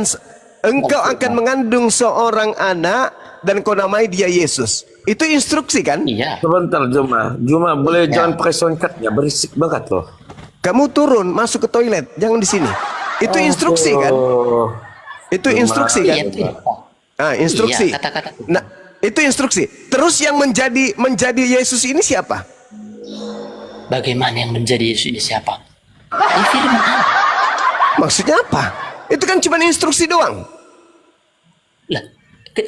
engkau Maksudnya. akan mengandung seorang anak dan kau namai dia Yesus. Itu instruksi kan? Iya. Sebentar Juma boleh jangan pakai soundcardnya, berisik banget loh. Kamu turun, masuk ke toilet, jangan di sini. Itu instruksi kan? Itu instruksi kan? Iya, itu. Instruksi. Iya, kata-kata. Nah, itu instruksi. Terus yang menjadi Yesus ini siapa? Bagaimana yang menjadi Yesus ini siapa? Ini firman Allah. Maksudnya apa? Itu kan cuma instruksi doang. Lah,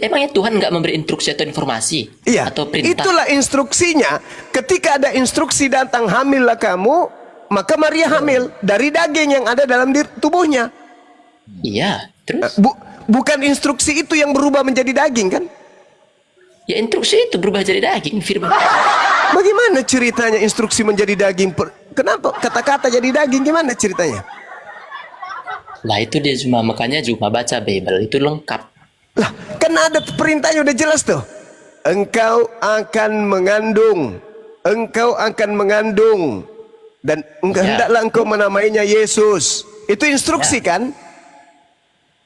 emangnya Tuhan nggak memberi instruksi atau informasi? Iya, Atau perintah? itulah instruksinya. Ketika ada instruksi datang, hamillah kamu, maka Maria hamil dari daging yang ada dalam tubuhnya. Iya, terus? Bukan instruksi itu yang berubah menjadi daging kan? Ya instruksi itu berubah jadi daging, firman. Bagaimana ceritanya instruksi menjadi daging? Kenapa kata-kata jadi daging? Gimana ceritanya? Lah itu dia Juma, makanya Juma baca Bible itu lengkap. Lah, kan ada perintahnya udah jelas tuh. Engkau akan mengandung. Engkau akan mengandung. Dan hendaklah engkau menamainya Yesus. Itu instruksi kan?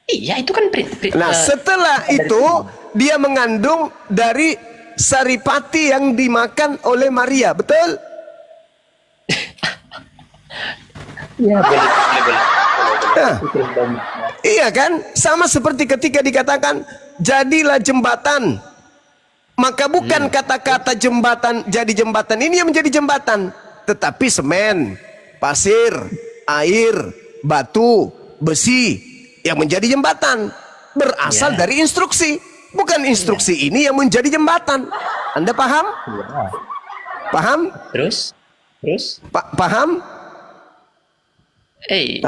Iya, itu kan Nah, setelah itu dia mengandung dari saripati yang dimakan oleh Maria, betul? Iya, boleh. Nah, iya kan? Sama seperti ketika dikatakan jadilah jembatan. Maka bukan kata-kata jembatan jadi jembatan ini yang menjadi jembatan, tetapi semen, pasir, air, batu, besi yang menjadi jembatan. Berasal dari instruksi. Bukan instruksi ini yang menjadi jembatan. Anda paham? Paham? Terus? Paham?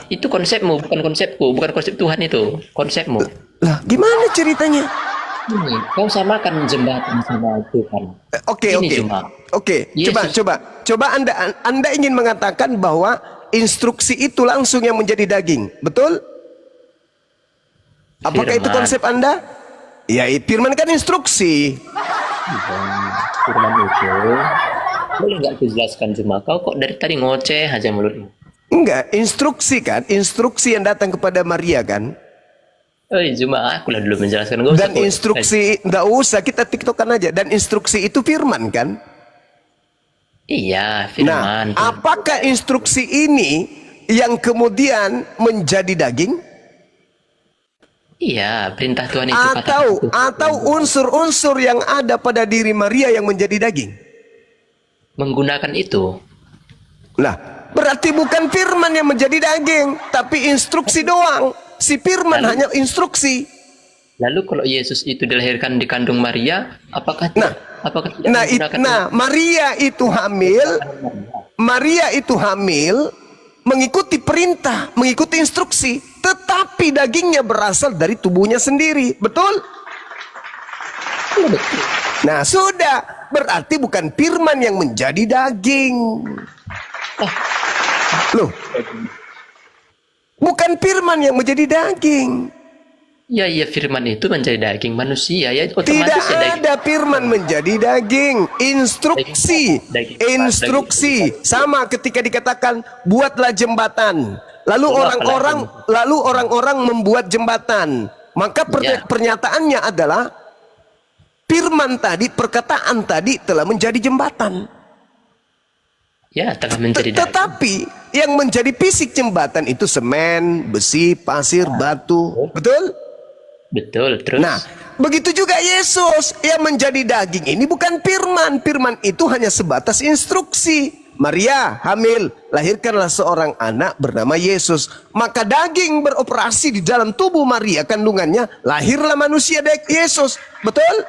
Itu konsepmu, bukan konsepku, bukan konsep Tuhan itu, konsepmu. Lah, gimana ceritanya? Ini, kau samakan jembatan sama Tuhan. Oke. Yesus. Coba Anda ingin mengatakan bahwa instruksi itu langsung yang menjadi daging, betul? Apakah itu konsep Anda? Ya, firman kan instruksi. Firman itu boleh nggak dijelaskan Juma? Kau kok dari tadi ngoceh aja mulutmu. Enggak, instruksi kan, instruksi yang datang kepada Maria kan. Juma, aku lah dulu menjelaskan. Dan instruksi, enggak usah, kita tiktokan aja. Dan instruksi itu firman kan? Iya, firman. Nah, apakah instruksi ini yang kemudian menjadi daging? Iya, perintah Tuhan itu. Atau unsur-unsur yang ada pada diri Maria yang menjadi daging? Menggunakan itu. Nah, berarti bukan firman yang menjadi daging, tapi instruksi doang. Si firman hanya instruksi. Lalu kalau Yesus itu dilahirkan di kandung Maria, apakah tidak menggunakan Maria itu hamil mengikuti perintah, mengikuti instruksi, tetapi dagingnya berasal dari tubuhnya sendiri, betul? Nah, sudah, berarti bukan firman yang menjadi daging. Loh, bukan firman yang menjadi daging. Iya, firman itu menjadi daging manusia ya, otomatis Tidak ya daging. ada firman menjadi daging. Instruksi sama ketika dikatakan buatlah jembatan. Lalu orang-orang membuat jembatan. Maka pernyataannya adalah firman tadi, perkataan tadi telah menjadi jembatan. Ya, telah menjadi daging. Tetapi yang menjadi fisik jembatan itu semen, besi, pasir, batu. Betul? Betul, terus. Nah, begitu juga Yesus yang menjadi daging ini bukan firman. Firman itu hanya sebatas instruksi. Maria hamil, lahirkanlah seorang anak bernama Yesus. Maka daging beroperasi di dalam tubuh Maria kandungannya, lahirlah manusia Yesus. Betul?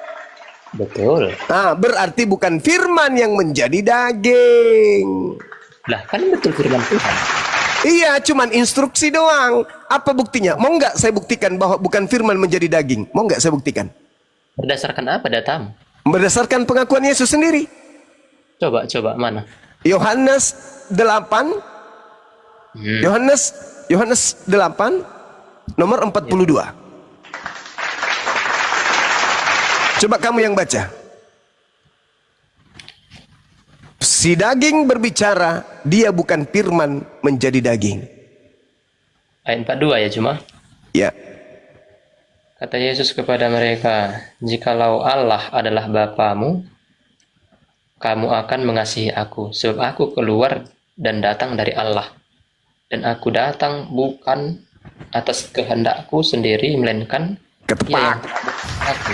Betul. Nah, berarti bukan firman yang menjadi daging. Lah, kan betul firman Tuhan. Iya, cuman instruksi doang. Apa buktinya? Mau nggak saya buktikan bahwa bukan firman menjadi daging? Mau nggak saya buktikan? Berdasarkan apa datamu? Berdasarkan pengakuan Yesus sendiri. Coba, mana? Yohanes 8. Yohanes 8 nomor 42. Coba kamu yang baca. Si daging berbicara, dia bukan firman menjadi daging. Ayat 42 ya cuma. Ya. Kata Yesus kepada mereka, jikalau Allah adalah Bapamu, kamu akan mengasihi aku, sebab aku keluar dan datang dari Allah. Dan aku datang bukan atas kehendakku sendiri, melainkan Ia yang aku.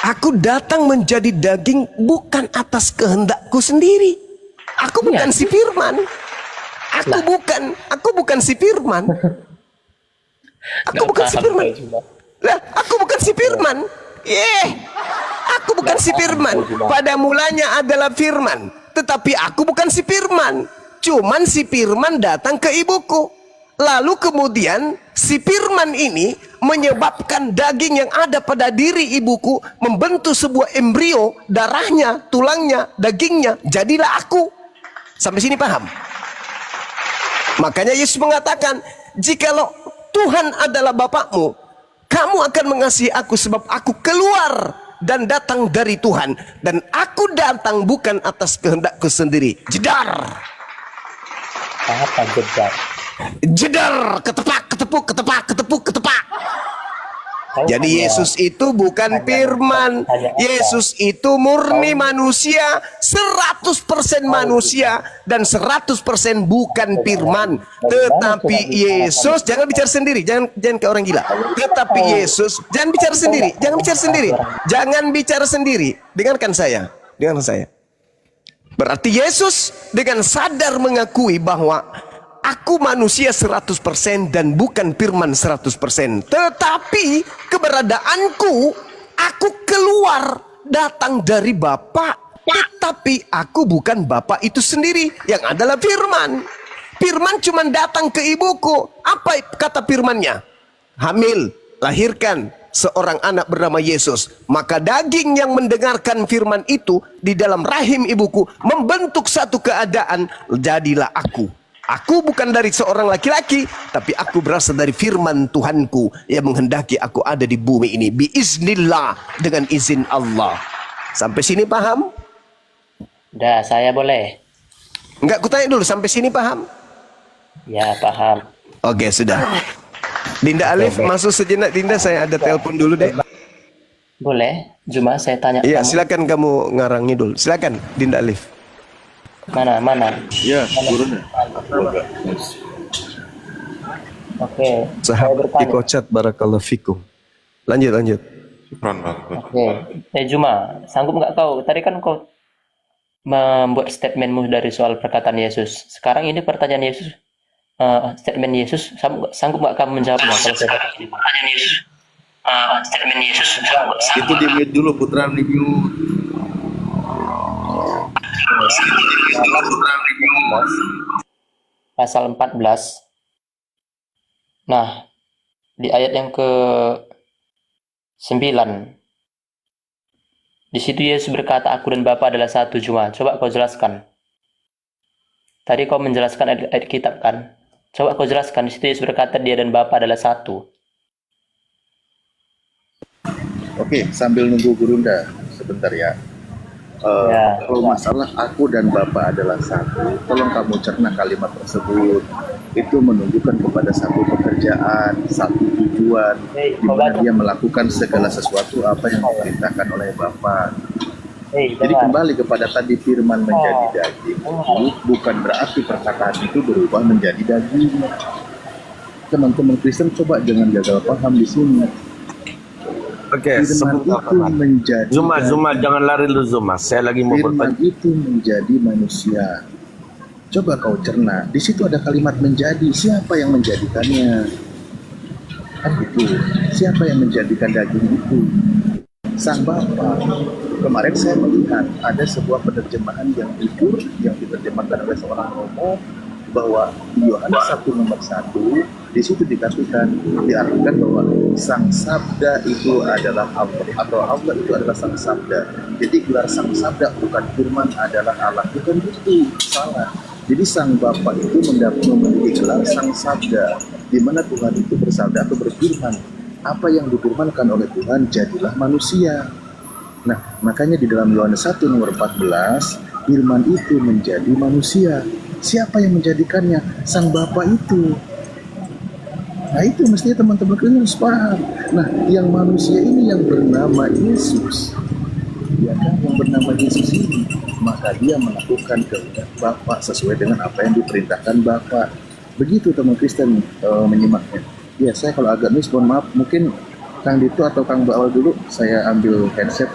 Aku datang menjadi daging bukan atas kehendakku sendiri. Aku bukan si firman. Aku bukan si firman. Aku bukan si firman. Lah, aku bukan si firman. Aku bukan si firman. Pada mulanya adalah firman, tetapi aku bukan si firman. Cuman si firman datang ke ibuku. Lalu kemudian si firman ini menyebabkan daging yang ada pada diri ibuku membentuk sebuah embrio, darahnya, tulangnya, dagingnya, jadilah aku. Sampai sini paham? Makanya Yesus mengatakan, jikalau Tuhan adalah Bapakmu, kamu akan mengasihi aku sebab aku keluar dan datang dari Tuhan, dan aku datang bukan atas kehendakku sendiri. Jedar. Apa jedar? Jedar, ketepak, ketepuk, ketepak, ketepuk, ketepak. Jadi Yesus itu bukan firman. Yesus itu murni manusia, 100% manusia dan 100% bukan firman. Tetapi Yesus, jangan bicara sendiri, jangan kayak orang gila. Tetapi Yesus, jangan bicara sendiri, jangan bicara sendiri. Jangan bicara sendiri. Dengarkan saya, dengarkan saya. Berarti Yesus dengan sadar mengakui bahwa aku manusia 100% dan bukan firman 100%. Tetapi keberadaanku, aku keluar datang dari Bapa. Tetapi aku bukan Bapa itu sendiri yang adalah firman. Firman cuma datang ke ibuku. Apa kata firmannya? Hamil, lahirkan seorang anak bernama Yesus. Maka daging yang mendengarkan firman itu di dalam rahim ibuku membentuk satu keadaan, jadilah aku. Aku bukan dari seorang laki-laki, tapi aku berasal dari firman Tuhanku yang menghendaki aku ada di bumi ini. Biiznillah, dengan izin Allah. Sampai sini paham? Udah, saya boleh. Enggak, aku tanya dulu, sampai sini paham? Ya, paham. Oke, sudah. Dinda Alif, masuk sejenak. Dinda, saya ada telepon dulu deh. Boleh. Cuma saya tanya Iya, kamu. silakan kamu ngarang ngidul. Silakan, Dinda Alif. Mana? Ya, turun. Oke. Saya Sahabat bertanya. Ikocat, barakallahu fikum. Lanjut. Syukran, Bang. Oke. Juma, sanggup nggak kau? Tadi kan kau membuat statementmu dari soal perkataan Yesus. Sekarang ini pertanyaan Yesus, statement Yesus, sanggup nggak kamu menjawabnya? Kalau saya pertanyaan Yesus, statement Yesus, Itu di mute dulu, Putra, di mute. pasal 14. Nah, di ayat yang ke-9, di situ Yesus berkata, aku dan Bapa adalah satu. Cuma, coba kau jelaskan. Tadi kau menjelaskan ayat kitab kan? Coba kau jelaskan, di situ Yesus berkata dia dan Bapa adalah satu. Oke, sambil nunggu Gurunda sebentar ya. Kalau masalah aku dan Bapa adalah satu, tolong kamu cerna kalimat tersebut. Itu menunjukkan kepada satu pekerjaan, satu tujuan, di mana dia melakukan segala sesuatu apa yang diperintahkan oleh Bapa. Jadi kembali kepada tadi firman menjadi daging, bukan berarti perkataan itu berubah menjadi daging. Teman-teman Kristen coba jangan gagal paham di sini. Oke, Firman itu menjadi Zuma, jangan lari lu Zuma. Saya lagi mau firman bertanya. itu menjadi manusia. Coba kau cerna. Di situ ada kalimat menjadi. Siapa yang menjadikannya? Kan gitu. Siapa yang menjadikan daging itu? Sang Bapa. Kemarin saya melihat ada sebuah penerjemahan yang jujur yang diterjemahkan oleh seorang Romo bahwa Yohanes 1:1 di situ diartikan bahwa Sang Sabda itu adalah Allah, atau Allah itu adalah Sang Sabda. Jadi gelar Sang Sabda bukan firman adalah Allah, bukan gitu, salah. Jadi Sang Bapa itu memiliki gelar Sang Sabda, di mana Tuhan itu bersabda atau berfirman. Apa yang difirmankan oleh Tuhan jadilah manusia. Nah, makanya di dalam Yohanes 1:14 firman itu menjadi manusia. Siapa yang menjadikannya? Sang Bapa itu. Nah, itu mestinya teman-teman kalian harus paham. Nah, yang manusia ini yang bernama Yesus, ya kan, yang bernama Yesus ini, maka dia melakukan kehendak Bapa sesuai dengan apa yang diperintahkan Bapa. Begitu teman Kristen menyimaknya. Ya, saya kalau agak miss, mohon maaf, mungkin Kang Dito atau Kang Bawal dulu, saya ambil headset.